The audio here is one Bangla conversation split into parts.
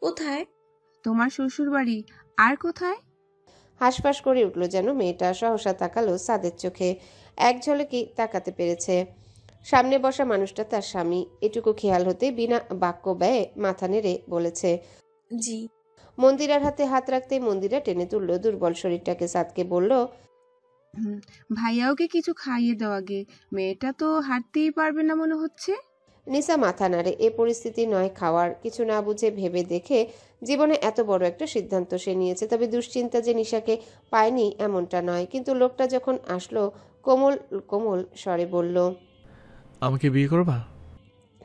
কোথায়? তোমার শ্বশুর বাড়ি। আর কোথায়? হাসপাস করে উঠল যেন মেয়েটা। সহসা তাকালো সাদের চোখে। এক ঝলকেই তাকাতে পেরেছে। সামনে বসা মানুষটা তার স্বামী। এটুকু খেয়াল হতে বিনা বাক্য ব্যয়ে মাথা নেড়ে বলেছে, জি। মন্দিরার হাতে হাত রাখতেই মন্দিরা টেনে তুলল দুর্বল শরীরটাকে। সাদকে বলল, ভাইয়া ওকে কিছু খাইয়ে দাও আগে, মেয়েটা তো হাঁটতেই পারবে না মনে হচ্ছে। নিসা মাথা নাড়ে। এ পরিস্থিতি নয় খাওয়ার। কিছু না বুঝে ভেবে দেখে জীবনে এত বড় একটা সিদ্ধান্ত সে নিয়েছে। তবে দুশ্চিন্তা যে নিশাকে পায়নি এমনটা নয়। কিন্তু লোকটা যখন আসলো কোমল কোমল স্বরে বলল, আমাকে বিয়ে করবা?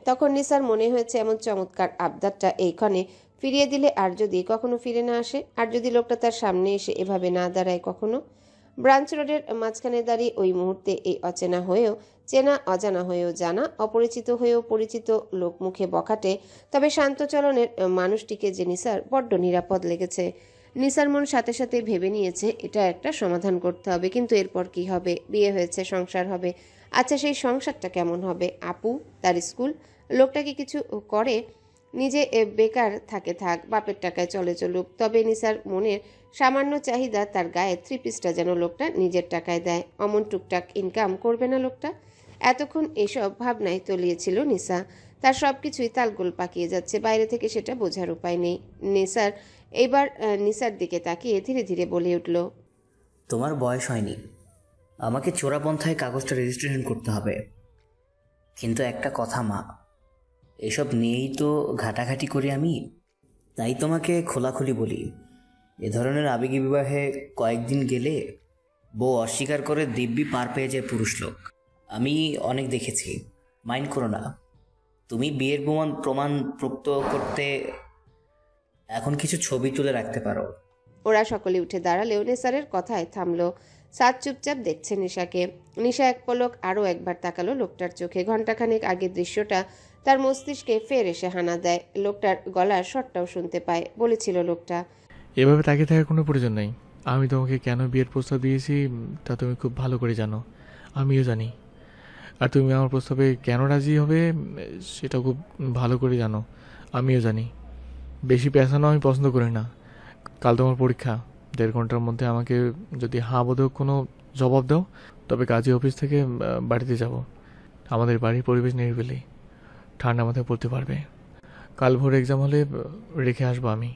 তখন নিসার মনে হয়েছে এমন চমৎকার আবদারটা এইখানে ফিরিয়ে দিলে আর যদি কখনো ফিরে না আসে, আর যদি লোকটা তার সামনে এসে এভাবে না দাঁড়ায় কখনো। ব্রাঞ্চ রোডের মাঝখানে দাঁড়িয়ে ওই মুহূর্তে এই অচেনা হয়েও চেনা, অজানা হয়েও জানা, অপরিচিত হয়েও পরিচিত লোক মুখে বখাটে তবে শান্ত চলনের মানুষটিকে যে নিসার বড্ড নিরাপদ লেগেছে। নিসার মন সাথে সাথে ভেবে নিয়েছে এটা একটা সমাধান করতে হবে। কিন্তু এরপর কি হবে? বিয়ে হয়েছে, সংসার হবে। আচ্ছা, সেই সংসারটা কেমন হবে? আপু, তার স্কুল, লোকটা কি কিছু করে? নিজে বেকার থাকে থাক, বাপের টাকায় চলে চলুক। তবে নিসার মনের সামান্য চাহিদা তার গায়ে থ্রি পিসটা যেন লোকটা নিজের টাকায় দেয়। অমন টুকটাক ইনকাম করবে না লোকটা? এতক্ষণ এসব ভাবনায় তলিয়েছিল নিসা। তার সব কিছুই তালগোল পাকিয়ে যাচ্ছে। বাইরে থেকে সেটা বোঝার উপায় নেই। নিসার দিকে তাকিয়ে ধীরে ধীরে বলে উঠল, তোমার বয়স হয়নি, আমাকে চোরাপন্থায় কাগজটা রেজিস্ট্রেশন করতে হবে। কিন্তু একটা কথা মা, এসব নিয়েই তো ঘাটাঘাটি করি আমি। তাই তোমাকে খোলাখুলি বলি, এ ধরনের আবেগী বিবাহে কয়েকদিন গেলে বউ অস্বীকার করে দিব্যি পার পেয়ে যায় পুরুষ লোক। আমি অনেক দেখেছি, মাইন্ড করো না। তুমি বিয়ের প্রমাণ প্রপ্ত করতে এখন কিছু ছবি তুলে রাখতে পারো। ওরা সকলে উঠে দাঁড়ালেও নিসারের কথায় থামলো। সাদ চুপচাপ দেখছে নিশাকে। নিশা এক পলক আরও একবার তাকালো লোকটার চোখে। ঘণ্টাখানেক আগের দৃশ্যটা তার মস্তিষ্কে ফের এসে হানা দেয়। লোকটার গলার স্বরটাও শুনতে পায়। বলেছিল লোকটা, এভাবে তাকিয়ে থাকার কোনো প্রয়োজন নেই। আমি তোমাকে কেন বিয়ের প্রস্তাব দিয়েছি তা তুমি খুব ভালো করে জানো, আমিও জানি। আর তুমি আমার প্রস্তাবে কেন রাজি হবে সেটাও খুব ভালো করে জানো, আমিও জানি। বেশি পেঁচানো আমি পছন্দ করি না। কাল তোমার পরীক্ষা, 1.5 ঘন্টার মধ্যে আমাকে যদি হাঁ বোধক কোনো জবাব দাও তবে কাজী অফিস থেকে বাড়িতে যাব। আমাদের বাড়ির পরিবেশ নিরিবিলি, ঠান্ডা মাথায় পড়তে পারবে। কাল ভোর এক্সাম হলে রেখে আসবো আমি,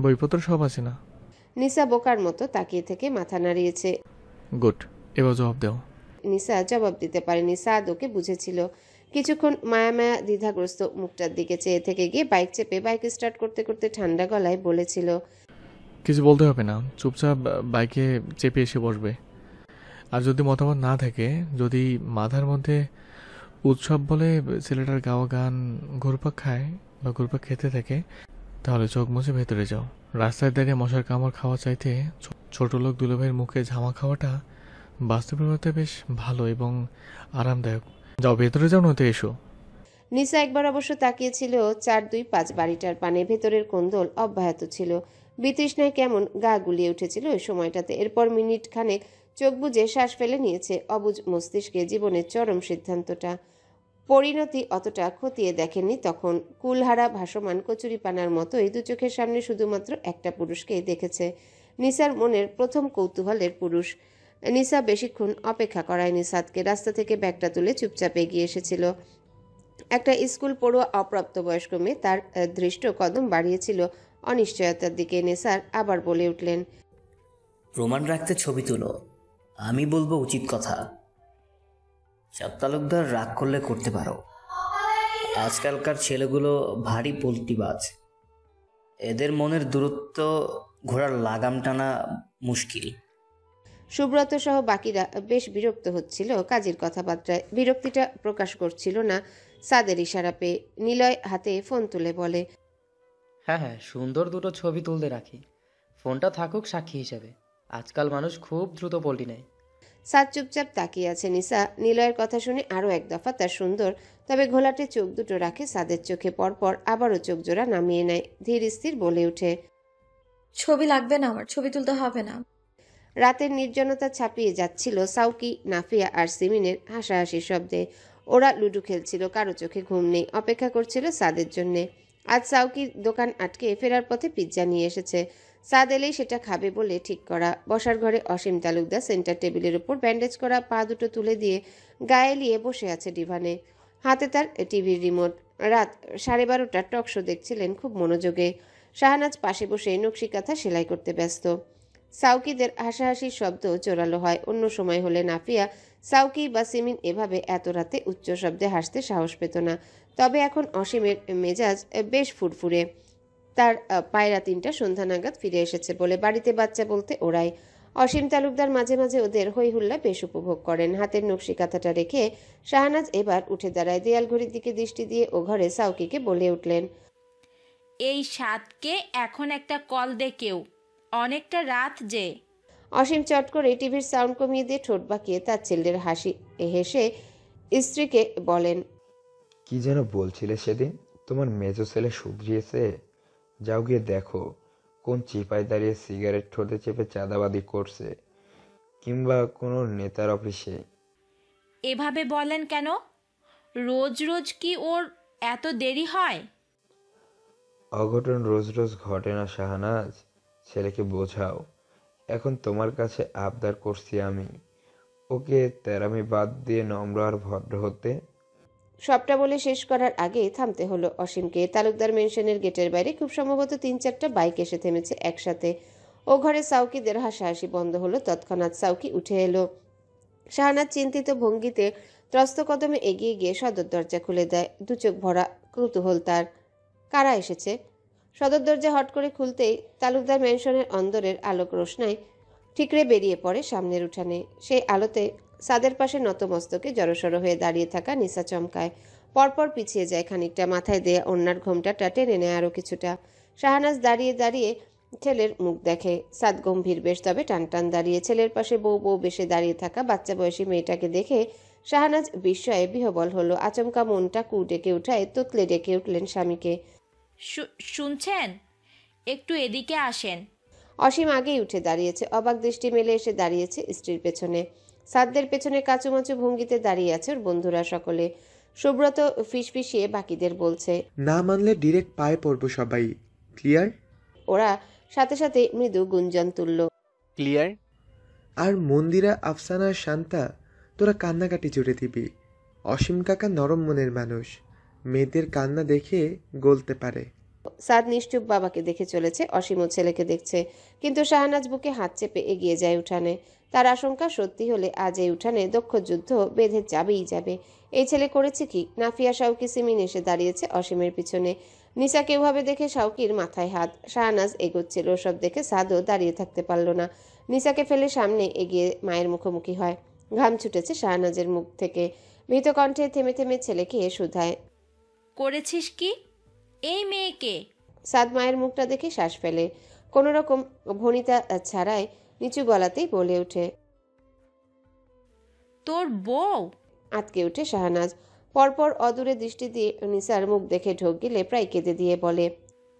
বইপত্র সব আছে না? নিসা বোকার মতো তাকিয়ে থেকে মাথা নাড়িয়েছে। গুড, এবার জবাব দাও। নিসা জবাব দিতে পারেনি। সাদ ওকে বুঝেছিল। কিছুক্ষণ মায়া মায়া দ্বিধাগ্রস্ত মুখটার দিকে চেয়ে থেকে গিয়ে বাইক চেপে বাইক স্টার্ট করতে করতে ঠান্ডা গলায় বলেছিল, কিছু বলতে হবে না, চুপচাপ বাইকে চেপে এসে বসবে। আর যদি মতামত না থাকে, যদি মাথার মধ্যে উৎসব বলে ছেলেটার গাওয়া গান ঘুরপাক খায় বা ঘুরপাক খেতে থাকে, তাহলে চোখ মুছে ভেতরে যাও। রাস্তায় দাঁড়িয়ে মশার কামড় খাওয়া চাইতে ছোট লোক দুলোভাইয়ের মুখে ঝামা খাওয়াটা বাস্তবের মধ্যে বেশ ভালো এবং আরামদায়ক। যাও, ভেতরে যাও, নয়তো এসো। নিসা একবার অবশ্য তাকিয়েছিল 425 বাড়িটার পানে। ভেতরের কোন্দল অব্যাহত ছিল। বিতৃষ্ণায় কেমন গা গুলিয়ে উঠেছিল ওই সময়টাতে। এরপর মিনিট খানেক চোখ বুজে শ্বাস ফেলে নিয়েছে অবুঝ মস্তিষ্কে জীবনের চরম সিদ্ধান্তটা। পরিণতি অতটা খতিয়ে দেখেননি তখন। কুলহারা ভাসমান কচুরিপানার মতোই দু চোখের সামনে শুধুমাত্র একটা পুরুষকেই দেখেছে। নিসার মনের প্রথম কৌতূহলের পুরুষ। নিসা বেশিক্ষণ অপেক্ষা করায়নি সাদকে। রাস্তা থেকে ব্যাগটা তুলে চুপচাপ এগিয়ে এসেছিল। একটা স্কুল পড়ুয়া অপ্রাপ্তবয়স্ক মেয়ে। তার দৃষ্ট কদম বাড়িয়েছিল অনিশ্চয়তার দিকে। নিসার আবার বলে উঠলেন, প্রমাণ রাখতে ছবি তুলো, আমি বলবো উচিত কথা। চাঁদ তালুকদার রাগ করলে করতে পারো। আজকালকার ছেলেগুলো ভারী পল্টিবাজ, এদের মনের দূরত্ব ঘোড়ার লাগাম টানা মুশকিল। সুব্রত সহ বাকিরা বেশ বিরক্ত হচ্ছিল কাজীর কথাবার্তায়। বিরক্তিটা প্রকাশ করছিল না সাদের ইশারা পেয়ে। নিলয় হাতে ফোন তুলে বলে, হ্যাঁ হ্যাঁ, সুন্দর দুটো ছবি তুলতে রাখি, ফোনটা থাকুক সাক্ষী হিসেবে। আজকাল মানুষ খুব দ্রুত পল্টি নেয়। সাদ চুপচাপ তাকিয়ে আছে। নিসা নিলয়ের কথা শুনে আরও এক দফা তার সুন্দর তবে ঘোলাটে চোখ দুটো রাখে সাদের চোখে। পরপর আবারও চোখ জোড়া নামিয়ে নেয়। ধীর স্থির বলে ওঠে, ছবি লাগবে না, আমার ছবি তুলতে হবে না। রাতের নির্জনতা ছাপিয়ে যাচ্ছিল সাউকি, নাফিয়া আর সিমিনের হাসাহাসি শব্দে। ওরা লুডো খেলছিল, কারো চোখে ঘুম নেই, অপেক্ষা করছিল সাদের জন্যে। আজ সাউকির দোকান আটকে ফেরার পথে পিৎজা নিয়ে এসেছে। সাদ এলেই সেটা খাবে বলে ঠিক করা। বসার ঘরে অসীম তালুকদার সেন্টার টেবিলের উপর ব্যান্ডেজ করা পা দুটো তুলে দিয়ে গায়ে লিয়ে বসে আছে ডিভানে। হাতে তার টিভির রিমোট। রাত 12:30 টক শো দেখছিলেন খুব মনোযোগে। শাহনাজ পাশে বসে নকশি কাঁথা সেলাই করতে ব্যস্ত। সাউকিদের হাসাহাসির শব্দ জোরালো হয়। অন্য সময় হলে নাফিয়া, সাউকি বা সিমিন এভাবে এত রাতে উচ্চ শব্দে হাসতে সাহস পেত না। তবে এখন অসীমের মেজাজ বেশ ফুরফুরে। তার পায়রা 3টা সন্ধ্যা নাগাদ ফিরে এসেছে বলে বাড়িতে বাচ্চা বলতে ওরাই। অসীম তালুকদার মাঝে মাঝে ওদের হই হুল্লা বেশ উপভোগ করেন। হাতের নকশি কাঁথাটা রেখে শাহনাজ এবার উঠে দাঁড়ায়। দেয়াল ঘড়ির দিকে দৃষ্টি দিয়ে ও ঘরে সাউকিকে বলে উঠলেন, এই সাতকে এখন একটা কল দে কেউ, অনেকটা রাত যে। অসীম চট করে টিভির সাউন্ড কমিয়ে দিয়ে ঠোঁট বাঁকিয়ে তার ছেলের হাসি হেসে স্ত্রীকে বলেন, কি যেন বলছিলে সেদিন? তোমার মেজো ছেলে শুধরিয়েছে? যাও গিয়ে দেখো কোন চিপায় দাঁড়িয়ে সিগারেট ঠোঁটে চেপে চাঁদাবাদি করছে, কিংবা কোনো নেতার অফিসে। এভাবে বলেন কেন? রোজ রোজ কি ওর এত দেরি হয়? অঘটন রোজ রোজ ঘটে না শাহনাজ, ছেলেকে বোঝাও। এখন তোমার কাছে আবদার করছি আমি, ওকে তেরামি বাদ দিয়ে নম্র আর ভদ্র হতে। সবটা বলে শেষ করার আগেই থামতে হলো অসীমকে। তালুকদার মেনশনের গেটের বাইরে খুব সম্ভবত 3-4টা বাইক এসে থেমেছে একসাথে। ও ঘরে সাউকিদের হাসাহাসি বন্ধ হলো তৎক্ষণাৎ। সাউকি উঠে এলো। শাহনাজ চিন্তিত ভঙ্গিতে ত্রস্ত কদমে এগিয়ে গিয়ে সদর দরজা খুলে দেয়। দু চোখ ভরা কৌতূহল তার। কারা এসেছে? সদর দরজা হট করে খুলতেই তালুকদার ম্যানশনের অন্দরের আলোক রোশনায় ঠিকরে বেরিয়ে পড়ে সামনের উঠানে। সেই আলোতে সাদের পাশে নতমস্তকে জড়সড় হয়ে দাঁড়িয়ে থাকা নিসা চমকায়। পরপর পিছিয়ে যায় খানিকটা, মাথায় দেয়া ওড়নার ঘোমটাটা টেনে নেয় আরও কিছুটা। শাহনাজ দাঁড়িয়ে দাঁড়িয়ে ছেলের মুখ দেখে। সাদ গম্ভীর বেশ, তবে টানটান দাঁড়িয়ে। ছেলের পাশে বউ বউ বেশে দাঁড়িয়ে থাকা বাচ্চা বয়সী মেয়েটাকে দেখে শাহনাজ বিস্ময়ে বিহবল হলো। আচমকা মনটা কু ডেকে উঠায় তোতলে ডেকে উঠলেন স্বামীকে, শুনছেন? একটু এদিকে আসেন। অসীম আগেই উঠে দাঁড়িয়েছে। অবাক দৃষ্টি মেলে এসে দাঁড়িয়েছে স্ত্রীর পেছনে। সাদদের পেছনে কাচুমাচু ভঙ্গিতে দাঁড়িয়ে আছে ওর বন্ধুরা সকলে। সুব্রত ফিসফিসিয়ে বাকিদের বলছে, না মানলে ডিরেক্ট পায়ে পড়বো সবাই, ক্লিয়ার? ওরা সাথে সাথে মৃদু গুঞ্জন তুলল, ক্লিয়ার। আর মন্দিরা, আফসানা আর শান্তা, তোরা কান্নাকাটি জুড়ে দিবি। অসীম কাকা নরম মনের মানুষ, মেয়েদের কান্না দেখে গলতে পারে। সাদ নিশ্চুপ বাবাকে দেখে চলেছে, অসীম ও ছেলেকে দেখছে। কিন্তু শাহনাজ বুকে হাত চেপে এগিয়ে যায় উঠানে। তার আশঙ্কা সত্যি হলে আজ এই উঠানে দক্ষ যুদ্ধ বেঁধে যাবেই যাবে। এই ছেলে করেছে কি? নাফিয়া, শাউকি, সিমিন এসে দাঁড়িয়েছে অসীমের পিছনে। নিসাকে ওভাবে দেখে শাউকির মাথায় হাত। শাহনাজ এগোচ্ছিল, ওসব দেখে সাদও দাঁড়িয়ে থাকতে পারল না। নিসাকে ফেলে সামনে এগিয়ে মায়ের মুখোমুখি হয়। ঘাম ছুটেছে শাহনাজের মুখ থেকে। ভীত কণ্ঠে থেমে থেমে ছেলেকে শুধায়, করেছিস কি? এই মেয়েকে? সাদ মায়ের মুখটা দেখে শ্বাস ফেলে। কোনো রকম ভনিতা ছাড়াই নিচু গলাতেই বলে ওঠে, তোর বউ? আটকে ওঠে শাহনাজ। পরপর অদূরে দৃষ্টি দিয়ে নিসার মুখ দেখে ঢোক গেলে প্রায় কেঁদে দিয়ে বলে,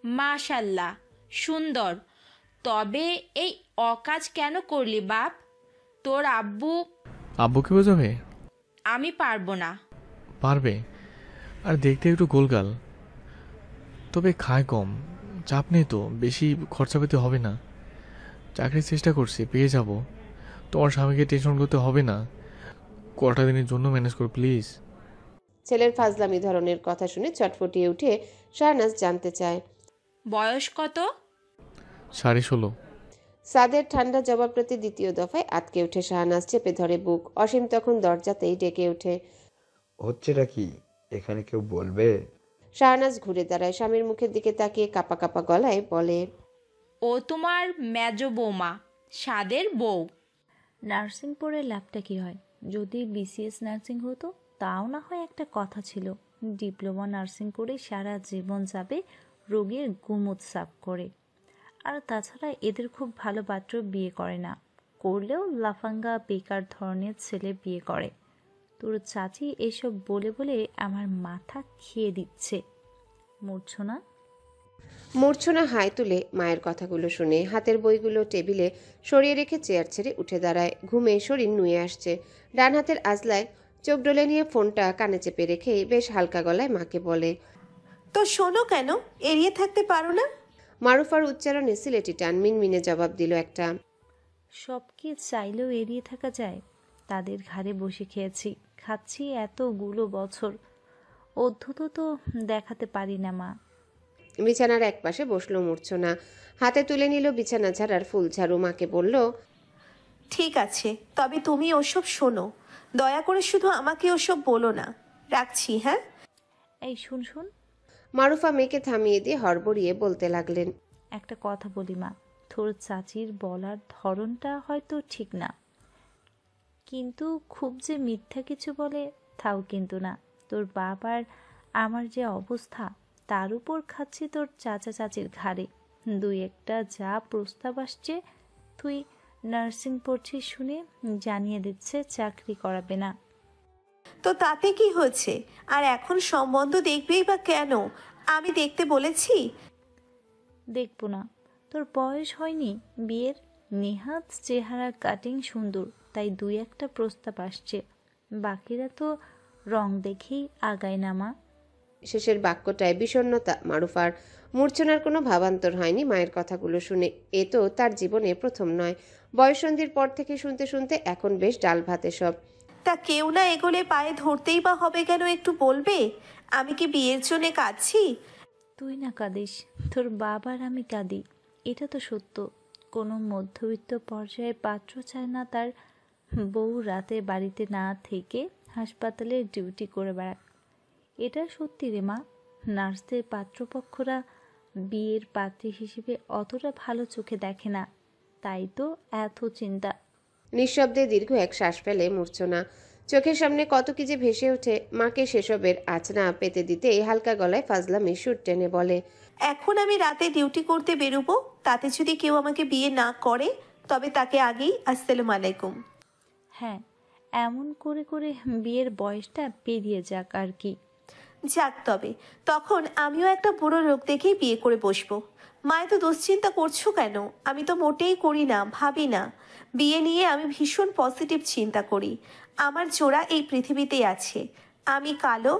মাশাল্লাহ, সুন্দর। তবে এই অকাজ কেন করলি বাপ? তোর আব্বু? আব্বুকে বোঝাবে? আমি পারবো না। পারবে, আর দেখতে একটু গোলগাল, তবে খায় কম। চাপ নেই তো, বেশি খরচা পেতে হবে না। চাকরির চেষ্টা করছি, পেয়ে যাব। তোমার স্বামীকে টেনশন করতে হবে না। কটা দিনের জন্য ম্যানেজ করো প্লিজ। ছেলের ফাজলামি ধরনের কথা শুনে চটফটিয়ে উঠে শাহনাজ জানতে চায়, বয়স কত? 16.5। সাদের ঠান্ডা জবাব প্রতি দ্বিতীয় দফায় আটকে উঠে শাহনাজ, চেপে ধরে বুক। অসীম তখন দরজাতেই ডেকে ওঠে, হচ্ছেটা কি? এখানে কেউ বলবে? শাহনাজ ঘুরে দাঁড়ায়, স্বামীর মুখের দিকে তাকিয়ে কাপা কাপা গলায় বলে, ও তোমার মেজো বৌমা, সাদের বউ। নার্সিং পড়ে লাভটা কী হয়? যদি বিসিএস নার্সিং হতো তাও না হয় একটা কথা ছিল। ডিপ্লোমা নার্সিং করে সারা জীবন যাবে রোগীর গুমুত সাফ করে। আর তাছাড়া এদের খুব ভালো পাত্র বিয়ে করে না, করলেও লাফাঙ্গা বেকার ধরনের ছেলে বিয়ে করে। তোর চাচি এসব বলে বলে আমার মাথা খেয়ে দিচ্ছে। মূর্ছনা হাই তুলে মায়ের কথাগুলো শুনে হাতের বইগুলো টেবিলে সরিয়ে রেখে চেয়ার ছেড়ে উঠে দাঁড়ায়। ঘুমে শরীর নুয়ে আসছে। ডান হাতের আজলায় চোখ ডলে নিয়ে ফোনটা কানে চেপে রেখে বেশ হালকা গলায় মাকে বলে, তো শোনো কেন, এড়িয়ে থাকতে পারো না? মারুফার উচ্চারণে সিলেটি টান মিনমিনে জবাব দিল একটা। সব কি চাইলেও এড়িয়ে থাকা যায়? তাদের ঘাড়ে বসে খেয়েছি, খাচ্ছি এতগুলো বছর, অদ্ভুত তো দেখাতে পারি না মা। বিছানার এক পাশে বসলো মূর্ছনা, হাতে তুলে নিল বিছানা ঝাড়ার ফুল ঝাড়ু। মাকে বলল, ঠিক আছে, তবে তুমি ওসব শোনো, দয়া করে শুধু আমাকে ওসব বলো না। রাখছি, হ্যাঁ? এই শুন শুন। মারুফা মেয়েকে থামিয়ে দিয়ে হড়বড়িয়ে বলতে লাগলেন, একটা কথা বলি মা, তোর চাচির বলার ধরনটা হয়তো ঠিক না, কিন্তু খুব যে মিথ্যা কিছু বলে তাও কিন্তু না। তোর বাবার আমার যে অবস্থা, তার উপর খাচ্ছি তোর চাচা চাচির ঘাড়ে। দুই একটা যা প্রস্তাব আসছে, তুই নার্সিং পড়ছিস শুনে জানিয়ে দিচ্ছে চাকরি করাবে না। তো তাতে কি হয়েছে? আর এখন সম্বন্ধ দেখবেই বা কেন? আমি দেখতে বলেছি? দেখবো না, তোর বয়স হয়নি বিয়ের। নেহাত চেহারা কাটিং সুন্দর, তাই দুই একটা প্রস্তাব আসছে, বাকিরা তো রং দেখেই আগায় না মা। শেষের বাক্যটায় বিষণ্ণতা মারুফার। মূর্ছনার কোনো ভাবান্তর হয়নি মায়ের কথাগুলো শুনে। এ তো তার জীবনে প্রথম নয়, বয়সন্ধির পর থেকে শুনতে শুনতে এখন বেশ ডাল ভাতে সব। তা কেউ না এগোলে পায়ে ধরতেই বা হবে কেন, একটু বলবে? আমি কি বিয়ের জন্য কাঁদছি? তুই না কাঁদিস, তোর বাবার আমি কাঁদি, এটা তো সত্য। কোনো মধ্যবিত্ত পর্যায়ে পাত্র চায় না তার বউ রাতে বাড়িতে না থেকে হাসপাতালে ডিউটি করে বেড়াক। এটা সত্যি রে মা। নার্সদের পাত্রপক্ষরা বিয়ের পাত্রী হিসেবে অতটা ভালো চোখে দেখে না, তাই তো এত চিন্তা। নিঃশব্দে দীর্ঘ এক শ্বাস ফেলে মূর্ছনা। চোখের সামনে কত কি যে ভেসে ওঠে। মাকে সেসবের আঁচনা পেতে দিতেই হালকা গলায় ফাজলামি সুর টেনে বলে, এখন আমি রাতে ডিউটি করতে বেরোবো, তাতে যদি কেউ আমাকে বিয়ে না করে তবে তাকে আগেই আসসালামু আলাইকুম। হ্যাঁ, এমন করে করে বিয়ের বয়সটা পেরিয়ে যাক আর কি। যাক, তবে তখন আমিও একটা বুড়ো লোক দেখেই বিয়ে করে বসবো। মায়ে তো দুশ্চিন্তা করছো কেন? আমি তো মোটেই করি না, ভাবি না। বিয়ে নিয়ে আমি ভীষণ পজিটিভ চিন্তা করি। আমার জোড়া এই পৃথিবীতেই আছে। আমি কালো,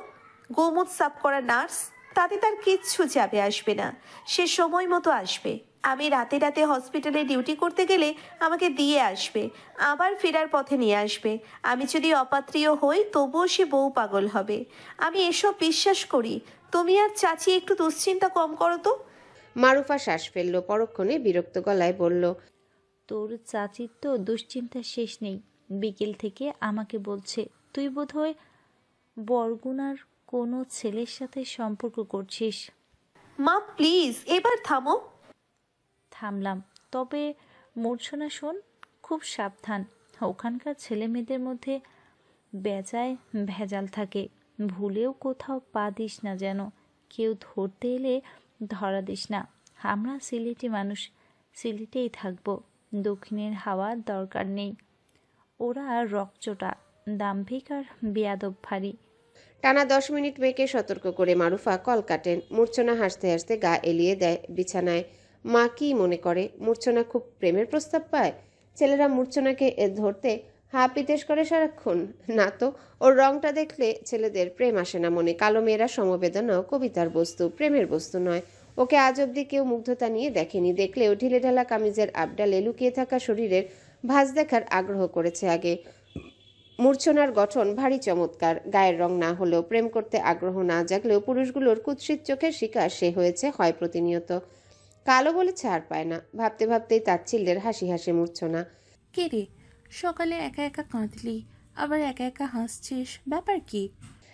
গোমুখ সাফ করা নার্স, তাতে তার কিচ্ছু যাবে আসবে না। সে সময় মতো আসবে। আমি রাতে রাতে হসপিটালে ডিউটি করতে গেলে আমাকে দিয়ে আসবে, আবার ফেরার পথে নিয়ে আসবে। আমি যদি অপাত্রীয় হই তবুও সে বউ পাগল হবে। আমি এসব বিশ্বাস করি। তুমি আর চাচি একটু দুশ্চিন্তা কম করো তো। মারুফা শ্বাস ফেলল, পরক্ষণে বিরক্ত গলায় বলল, তোর চাচির তো দুশ্চিন্তার শেষ নেই। বিকেল থেকে আমাকে বলছে তুই বোধহয় বরগুনার কোনো ছেলের সাথে সম্পর্ক করছিস। মা প্লিজ এবার থামো। থামলাম, তবে মূর্ছনা শোন, খুব সাবধান। ওখানকার ছেলে মেয়েদের মধ্যে বেজায় ভেজাল থাকে, ভুলেও কোথাও পা দিস না যেন। কেউ ধরতে এলে ধরা দিস না। আমরা সিলেটি মানুষ, সিলেটেই থাকবো। দক্ষিণের হাওয়া দরকার নেই। ওরা রকচটা, দাম্ভিক আর বেয়াদব ভারী। টানা 10 মিনিট মেয়েকে সতর্ক করে মারুফা কল কাটেন। মূর্ছনা হাসতে হাসতে গা এলিয়ে দেয় বিছানায়। মা কি মনে করে মূর্ছনা খুব প্রেমের প্রস্তাব পায়? ছেলেরা মূর্ছনাকে ধরতে হাপিতেশ করে সারাক্ষণ? না তো, ওর রংটা দেখলে ছেলেদের প্রেম আসে না মনে। কালো মেয়েরা সমবেদনাও কবিতার বস্তু, প্রেমের বস্তু নয়। ওকে আজ অব্দি কেউ মুগ্ধতা নিয়ে দেখেনি। দেখলেও ঢিলে ঢালা কামিজের আবডালে লুকিয়ে থাকা শরীরের ভাঁজ দেখার আগ্রহ করেছে আগে। মূর্ছনার গঠন ভারী চমৎকার। গায়ের রং না হলেও প্রেম করতে আগ্রহ না জাগলেও পুরুষগুলোর কুৎসিত চোখের শিকার সে হয়েছে হয় প্রতিনিয়ত। কালো বলে ছাড় পায় না। ভাবতে ভাবতেই তাচ্ছিল্যের হাসি হাসে মূর্ছনা। কে রে, সকালে একা একা কাঁদলি, আবার একা একা হাসছিস, ব্যাপার কি?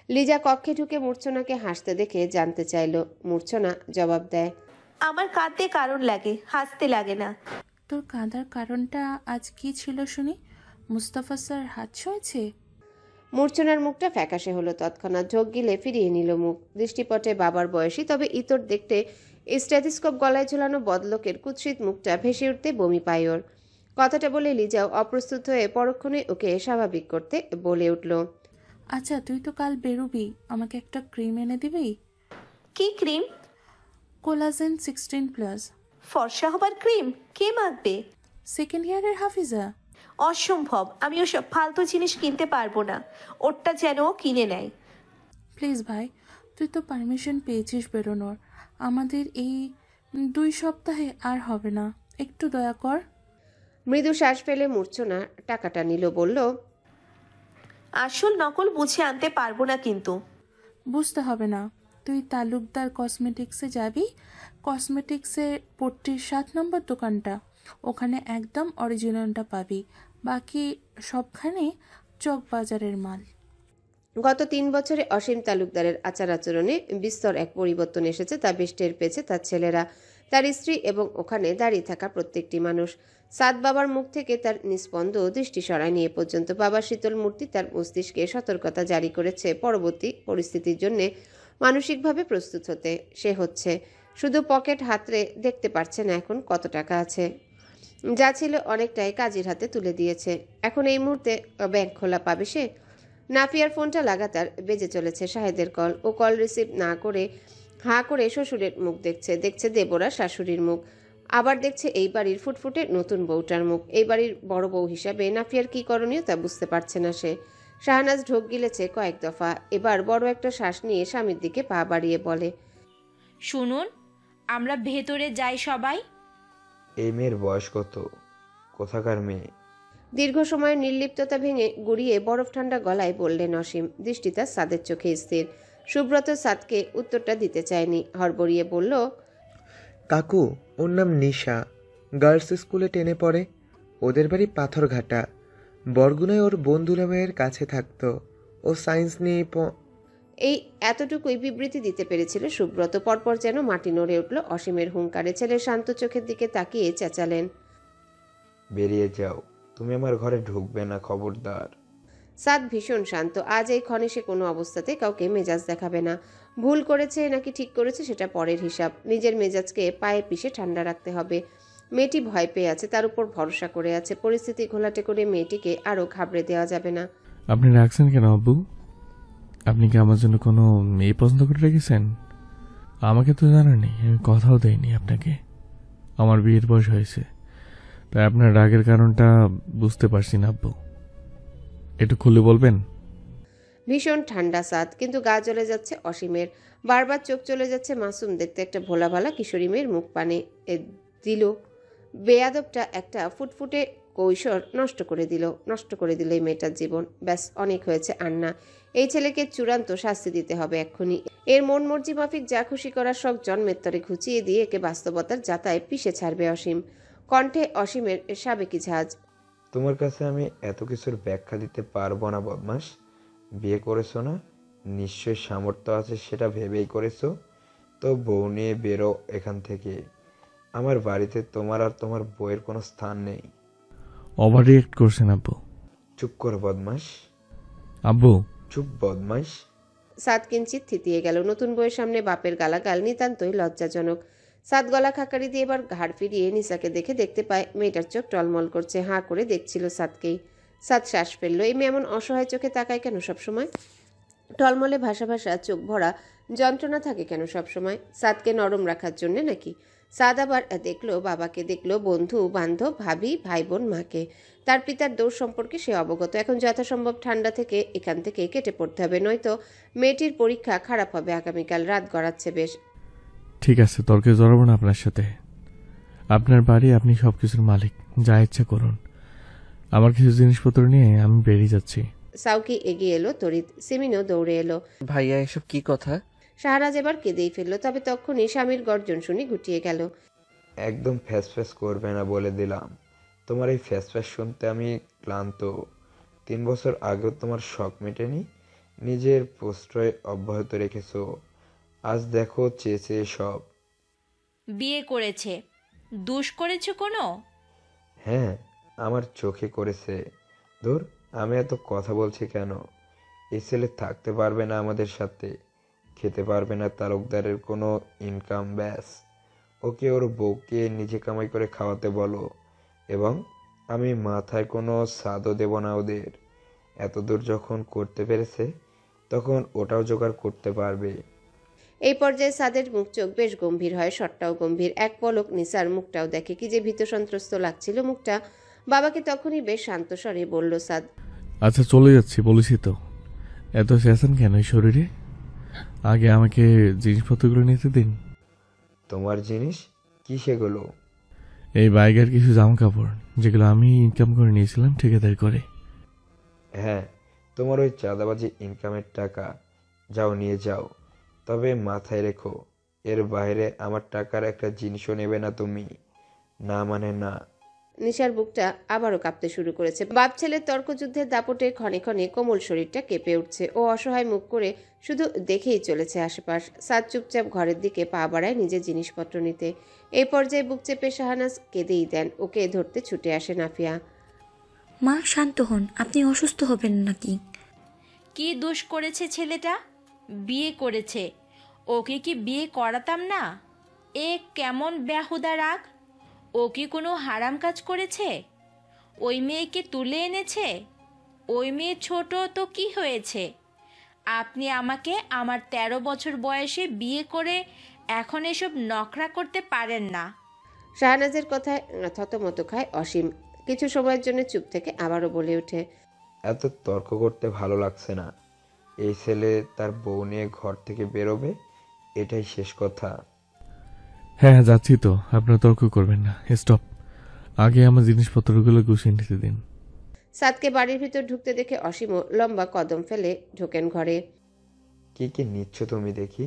লিজা কক্ষে ঢুকে মূর্ছনাকে হাসতে দেখে জানতে চাইল। মূর্ছনা জবাব দেয়, আমার কাঁদতে কারণ লাগে, হাসতে লাগে না। তোর কাঁদার কারণটা আজ কি ছিল শুনি? মুস্তাফা স্যার হাত ছুঁয়েছে? মূর্ছনার মুখটা ফ্যাকাশে হলো তৎক্ষণাৎ। ঝোঁক গিলে ফিরিয়ে নিল মুখ। দৃষ্টিপটে বাবার বয়সী, তবে ইতর দেখতে স্টেথিস্কোপ গলায় ঝুলানো বদলোকের কুৎসিত মুখটা ভেসে উঠতে বমি পায় ওর। কথাটা বলে লিজাও অপ্রস্তুত হয়ে পরক্ষণে ওকে স্বাভাবিক করতে বলে উঠল, আচ্ছা তুই তো কাল বেরোবি, আমাকে একটা ক্রিম এনে দিবি? কি ক্রিম? কোলাজেন 16+। ফর্সা হবার ক্রিম? কে মাখবে? সেকেন্ড ইয়ারের হাফিজা। অসম্ভব, আমি ওসব ফালতু জিনিস কিনতে পারবো না। ওরটা যেন ও কিনে নেয়। প্লিজ ভাই, তুই তো পারমিশন পেয়েছিস বেরোনোর। আমাদের এই 2 সপ্তাহে আর হবে না, একটু দয়া কর। মৃদু শ্বাস ফেলে মূর্ছনা টাকাটা নিল, বলল, আসল নকল বুঝে আনতে পারবো না কিন্তু। বুঝতে হবে না, তুই তালুকদার কসমেটিক্সে যাবি। কসমেটিক্সের পট্টির 7 নম্বর দোকানটা, ওখানে একদম অরিজিনালটা পাবি। বাকি সবখানে চক বাজারের মাল। গত 3 বছরে অসীম তালুকদারের আচার আচরণে বিস্তর এক পরিবর্তন এসেছে, তা বেশ টের পেয়েছে তার ছেলেরা, তার স্ত্রী এবং ওখানে দাঁড়িয়ে থাকা প্রত্যেকটি মানুষ। সাদ বাবার মুখ থেকে তার নিস্পন্দ দৃষ্টি সরায়নি এ পর্যন্ত। বাবার শীতল মূর্তি তার মস্তিষ্কে সতর্কতা জারি করেছে পরবর্তী পরিস্থিতির জন্য মানসিকভাবে প্রস্তুত হতে। সে হচ্ছে শুধু পকেট হাতড়ে দেখতে পারছে না এখন কত টাকা আছে। যা ছিল অনেকটাই কাজীর হাতে তুলে দিয়েছে। এখন এই মুহূর্তে ব্যাংক খোলা পাবে সে। নাফিয়ার ফোনটা লাগাতার বেজে চলেছে। শাহেদের কল। ও কল রিসিভ না করে হাঁ করে শ্বশুরের মুখ দেখছে, দেখছে দেবরা শাশুড়ির মুখ, আবার দেখছে এই বাড়ির ফুটফুটে নতুন বউটার মুখ। এই বাড়ির বড় বউ হিসাবে নাফিয়ার কি করণীয় তা বুঝতে পারছে না সে। শাহনাজ ঢোক গিলেছে কয়েক দফা, এবার বড় একটা শ্বাস নিয়ে স্বামীর দিকে পা বাড়িয়ে বলে, শুনুন, আমরা ভেতরে যাই সবাই। এই মেয়ের বয়স কত? কোথাকার মেয়ে? দীর্ঘ সময়ের নির্লিপ্ততা ভেঙে গুড়িয়ে বরফ ঠান্ডা গলায় বললেন অসীম। দৃষ্টি তার সাদের চোখে স্থির। সুব্রত সাদকে উত্তরটা দিতে চায়নি, হড়বড়িয়ে বলল, কাকু, ওর নাম নিশা, গার্লস স্কুলে 10-এ পড়ে। ওদের বাড়ি পাথরঘাটা। বরগুনায় ওর বন্ধুলা মেয়ের কাছে থাকতো। ও সায়েন্স নিয়ে এই এতটুকুই বিবৃতি দিতে পেরেছিল সুব্রত। পরপর যেন মাটি নড়ে উঠল অসীমের হুঙ্কারে। ছেলের শান্ত চোখের দিকে তাকিয়ে চেঁচালেন, বেরিয়ে যাও, তুমি আমার ঘরে ঢুকবে না, খবরদার। সাদ ভীষণ শান্ত। আজ এই ক্ষণে সে কোনো অবস্থাতে কাউকে মেজাজ দেখাবে না। ভুল করেছে নাকি ঠিক করেছে সেটা পরের হিসাব। নিজের মেজাজকে পায়ে পিষে ঠান্ডা রাখতে হবে। মেয়েটি ভয় পেয়ে আছে, তার উপর ভরসা করে আছে। পরিস্থিতি ঘোলাটে করে মেয়েটিকে আরও ঘাবড়ে দেওয়া যাবে না। আপনি রাখছেন কেন আব্বু? আপনি কি আমার জন্য কোনো মেয়ে পছন্দ করে রেখেছেন? আমাকে তো জানানি, আমি কথাও দেইনি আপনাকে। আমার বিয়ের বয়স হয়েছে, তাই আপনার রাগের কারণটা বুঝতে পারছি না আব্বু, একটু খুলে বলবেন? ভীষণ ঠান্ডা সাদ, কিন্তু গা জ্বলে যাচ্ছে অসীমের। বারবার চোখ চলে যাচ্ছে মাসুম দেখতে একটা ভোলা ভালা কিশোরী মেয়ের মুখ পানে দিল। বেয়াদবটা একটা ফুটফুটে কৈশোর নষ্ট করে দিল এই মেয়েটার জীবন। ব্যাস, অনেক হয়েছে আর না। এই ছেলেকে চূড়ান্ত শাস্তি দিতে হবে এক্ষুনি। এর মন মর্জি মাফিক যা খুশি করার শখ জন্মের তরে ঘুচিয়ে দিয়ে একে বাস্তবতার যাতায় পিষে ছাড়বে অসীম। কণ্ঠে অসীমের সাবেকি ঝাঁজ। তোমার কাছে আমি এত কিছুর ব্যাখ্যা দিতে পারবো না বদমাস। বিয়ে করেছো না? নিশ্চয়ই সামর্থ্য আছে, সেটা ভেবেই করেছো। তো বউ নিয়ে বেরো এখান থেকে। আমার বাড়িতে তোমার আর তোমার বউয়ের কোনো স্থান নেই। ওভার রিয়েক্ট করছেন আব্বু। চুপ করো বদমাস। আব্বু চুপ বদমাস। সাদ কিঞ্চিত থিতিয়ে গেল। নতুন বউয়ের সামনে বাপের গালাগাল নিতান্তই লজ্জাজনক। সাদ গলা খাকারি দিয়ে এবার ঘাড় ফিরিয়ে নিসাকে দেখতে পায় মেয়েটার চোখ টলমল করছে। হাঁ করে দেখছিল সাদকেই। সাদ শ্বাস ফেলল। এই মেয়ে এমন অসহায় চোখে তাকায় কেন সবসময়? টলমলে ভাষা ভাষা চোখ ভরা যন্ত্রণা থাকে কেন সবসময়? সাদকে নরম রাখার জন্যে নাকি? সাদ আবার দেখলো বাবাকে, দেখলো বন্ধু বান্ধব, ভাবি, ভাই বোন, মাকে। তার পিতার দোষ সম্পর্কে সে অবগত। এখন যথাসম্ভব ঠান্ডা থেকে এখান থেকে কেটে পড়তে হবে, নয়তো মেয়েটির পরীক্ষা খারাপ হবে আগামীকাল। রাত গড়াচ্ছে বেশ। ঠিক আছে, তর্কে জড়াবো না আপনার সাথে। আপনার বাড়ি, আপনি সব কিছুর মালিক, যা ইচ্ছা করুন। আমার কিছু জিনিসপত্র নিয়ে আমি বেরিয়ে যাচ্ছি। সাউকি এগিয়ে এলো তড়িৎ। সিমিনও দৌড়ে এলো। ভাইয়া, এসব কি কথা? শাহরাজ এবার কেঁদেই ফেললো। তবে তখনই স্বামীর গর্জন শুনে গুটিয়ে গেল। একদম ফ্যাস করবে না বলে দিলাম। তোমার এই ফ্যাস শুনতে আমি ক্লান্ত। 3 বছর আগেও তোমার শখ মেটেনি, নিজের প্রশ্রয় অব্যাহত রেখেছো। আজ দেখো চেয়েছে সব। বিয়ে করেছে, দোষ করেছে কোনো? হ্যাঁ, আমার চোখে করেছে। ধুর, আমি এত কথা বলছি কেন? এই ছেলে থাকতে পারবে না আমাদের সাথে, খেতে পারবে না তালুকদারের কোনো ইনকাম। ব্যাস, ওকে ওর বউকে নিজে কামাই করে খাওয়াতে বলো, এবং আমি মাথায় কোনো স্বাদও দেব না ওদের। এত দূর যখন করতে পেরেছে, তখন ওটাও জোগাড় করতে পারবে। এই পর্যায়ে সাদের মুখ চোখ বেশ গম্ভীর হয়, স্বরটাও গম্ভীর। এক পলক নিসার মুখটাও দেখে। কি যে ভীত সন্ত্রস্ত লাগছিল মুখটা। বাবাকে তখনই বেশ শান্ত স্বরে বলল সাদ। আচ্ছা চলে যাচ্ছি বলেছি তো, এত চেঁচান কেন এই শরীরে? আগে আমাকে জিনিসপত্রগুলো নিতে দিন। তোমার জিনিস কি সেগুলো? এই বাইকের কিছু জামা কাপড় যেগুলো আমি ইনকাম করে নিয়েছিলাম ঠিকাদারি করে। হ্যাঁ, তোমার ওই চাঁদাবাজি ইনকামের টাকা, যাও নিয়ে যাও। তবে মাথায় রেখো, এর বাইরে আমার টাকার একটা জিনিসও নেবে না তুমি। না মানে না। নিশার বুকটা আবারও কাঁপতে শুরু করেছে। বাপ ছেলের তর্কযুদ্ধের দাপটে ক্ষণে ক্ষণে কোমল শরীরটা কেঁপে উঠছে। ও অসহায় মুখ করে শুধু দেখেই চলেছে আশেপাশ। সাদ চুপচাপ ঘরের দিকে পা বাড়ায় নিজের জিনিসপত্র নিতে। এই পর্যায়ে বুক চেপে শাহানাজ কেঁদেই দেন। ওকে ধরতে ছুটে আসে নাফিয়া। মা শান্ত হন, আপনি অসুস্থ হবেন নাকি? কি দোষ করেছে ছেলেটা? বিয়ে করেছে, ওকে কি বিয়ে করাতাম না? এ কেমন বেহুদা রাগ! ও কি কোনো হারাম কাজ করেছে? ওই মেয়েকে তুলে এনেছে। ওই মেয়ে ছোট তো কি হয়েছে? আপনি আমাকে আমার 13 বছর বয়সে বিয়ে করে এখন এসব নখরা করতে পারেন না। শাহনাজের কথায় থতমত খায় অসীম। কিছু সময়ের জন্য চুপ থেকে আবারও বলে ওঠে, এত তর্ক করতে ভালো লাগছে না। এই ছেলে তার বউ নিয়ে ঘর থেকে বেরোবে, এটাই শেষ কথা। হ্যাঁ যাচ্ছি তো, আপনারা তর্ক করবেন না। স্টপ, আগে আমার জিনিসপত্রগুলো গুছিয়ে নিতে দিন। সাদকে বাড়ির ভিতর ঢুকতে দেখে অসীমও লম্বা কদম ফেলে ঢোকেন ঘরে। কি কি নিচ্ছ তুমি দেখি?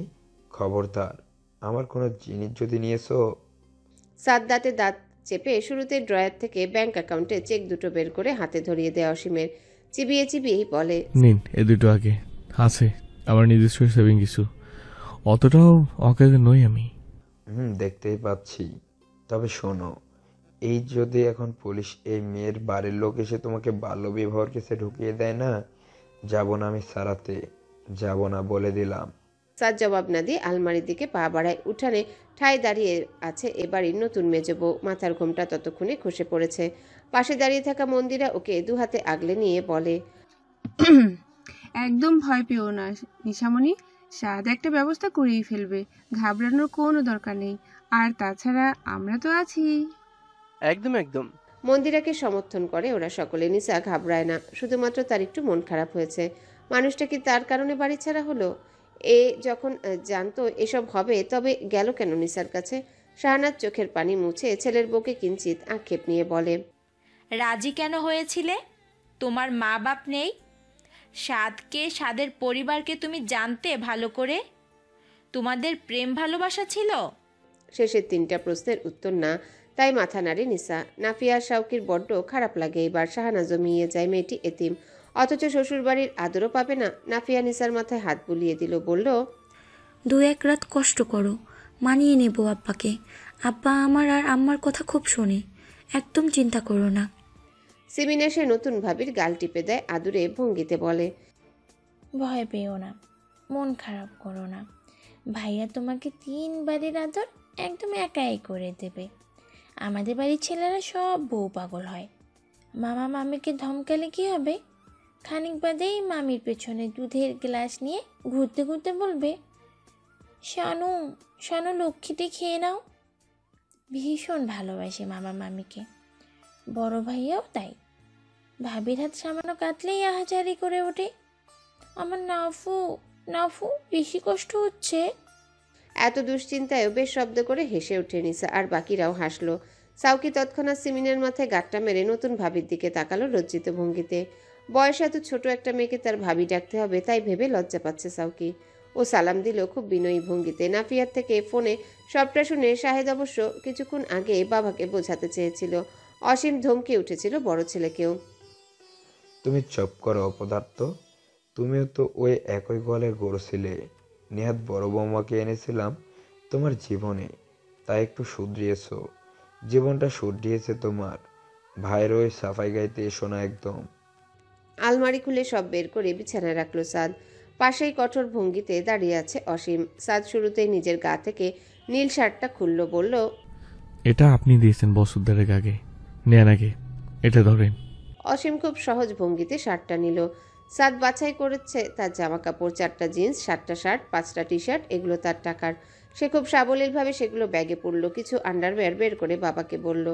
খবরদার, আমার কোনো জিনিস যদি নিয়েছো। সাদ দাঁতে দাঁত চেপে শুরুতে ড্রয়ার থেকে ব্যাংক অ্যাকাউন্টে চেক দুটো বের করে হাতে ধরিয়ে দেয় অসীমের। চিবিয়ে চিবিয়েই বলে, নিন এ দুটো আগে আছে আমার নিজস্ব সেভিং কিছু, অতটাও অকাজে নই আমি। দেখতেই পাচ্ছি। তবে শোনো, এই যদি এখন পুলিশ এই মেয়ের বাড়ির লোক এসে তোমাকে বাল্যবিবাহের কেসে ঢুকিয়ে দেয় না, যাব না আমি সারাতে, যাব না বলে দিলাম। সাদ জবাব না দিয়ে আলমারির দিকে পা বাড়ায়। উঠানে ঠায় দাঁড়িয়ে আছে এবারই নতুন মেজো বউ। মাথার ঘোমটা ততক্ষণে খসে পড়েছে। পাশে দাঁড়িয়ে থাকা মন্দিরা ওকে দু হাতে আগলে নিয়ে বলে, একদম ভয় পেও না নিশামণি, সাদ একটা ব্যবস্থা করেই ফেলবে, ঘাবড়ানোর কোনো দরকার নেই। আর তাছাড়া আমরা তো আছি। একদম একদম। মন্দিরাকে সমর্থন করে ওরা সকলে। নিশা ঘাবড়ায় না, শুধুমাত্র তার একটু মন খারাপ হয়েছে। মানুষটা কি তার কারণে বাড়ি ছাড়া হলো? এ যখন জানতো এসব হবে তবে গেল কেন নিশার কাছে? শাহনাজ চোখের পানি মুছে ছেলের বউকে কিঞ্চিত আক্ষেপ নিয়ে বলে, রাজি কেন হয়েছিলে? তোমার মা বাপ নেই? সাদকে, সাদের পরিবারকে তুমি জানতে ভালো করে? তোমাদের প্রেম ভালোবাসা ছিল? শেষের তিনটা প্রশ্নের উত্তর না, তাই মাথা নাড়ে নিশা। নাফিয়া শাউকির বড্ড খারাপ লাগে এবার। শাহনাজও মিয়ে যায়, মেয়েটি এতিম, অথচ শ্বশুরবাড়ির আদরও পাবে না। নাফিয়া নিশার মাথায় হাত বুলিয়ে দিল, বলল, 2-1 রাত কষ্ট করো, মানিয়ে নেব আব্বাকে। আব্বা আমার আর আম্মার কথা খুব শোনে, একদম চিন্তা করো না। সিমিন এসে নতুন ভাবির গাল টিপে দেয়, আদুরে ভঙ্গিতে বলে, ভয় পেও না, মন খারাপ করো না। ভাইয়া তোমাকে 3 বারের আদর একদম একাই করে দেবে। আমাদের বাড়ির ছেলেরা সব বউ পাগল হয়। মামা মামিকে ধমকালে কি হবে? খানিক বাদেই মামির পেছনে দুধের গ্লাস নিয়ে ঘুরতে ঘুরতে বলবে, শানু শানু লক্ষ্মীতে খেয়ে নাও। ভীষণ ভালোবাসে মামা মামিকে, বড় ভাইয়াও তাই। ভাবির হাত সামান্য কাটলেই আহাজারি করে ওঠে, আমার নাফু নাফু বেশি কষ্ট হচ্ছে। এত দুশ্চিন্তায়ও বেশ শব্দ করে হেসে ওঠে নিশা, আর বাকিরাও হাসলো। সাউকি তৎক্ষণাৎ সিমিনের মাথায় গাঁটটা মেরে নতুন ভাবির দিকে তাকালো লজ্জিত ভঙ্গিতে। বয়সে এত ছোট একটা মেয়েকে তার ভাবি ডাকতে হবে তাই ভেবে লজ্জা পাচ্ছে সাউকি। ও সালাম দিল খুব বিনয়ী ভঙ্গিতে। নাফিয়ার থেকে ফোনে সবটা শুনে শাহেদ অবশ্য কিছুক্ষণ আগে বাবাকে বোঝাতে চেয়েছিল। অসীম ধমকে উঠেছিল বড় ছেলেকেও। তুমি চুপ করো অপদার্থ, তুমিও তো ওই একই গোয়ালের গরু ছিলে। নেহাত বড় বৌমাকে এনেছিলাম তোমার জীবনে, তাই একটু শুধরিয়েছো। জীবনটা শুধরিয়েছে তোমার। ভাইয়ের ওই সাফাই গাইতে এসো না একদম। আলমারি খুলে সব বের করে বিছানায় রাখলো সাদ। পাশেই কঠোর ভঙ্গিতে দাঁড়িয়ে আছে অসীম। সাদ শুরুতেই নিজের গা থেকে নীল শার্টটা খুললো, বলল, এটা আপনি দিয়েছেন বছরদের আগে, নেন আগে এটা ধরেন। অসীম খুব সহজ ভঙ্গিতে শার্টটা নিল। সাদ বাছাই করেছে তার জামা কাপড়, 4টা জিন্স, 7টা শার্ট, 5টা টি শার্ট, এগুলো তার টাকার। সে খুব সাবলীলভাবে সেগুলো ব্যাগে পড়লো। কিছু আন্ডারওয়্যার বের করে বাবাকে বলল,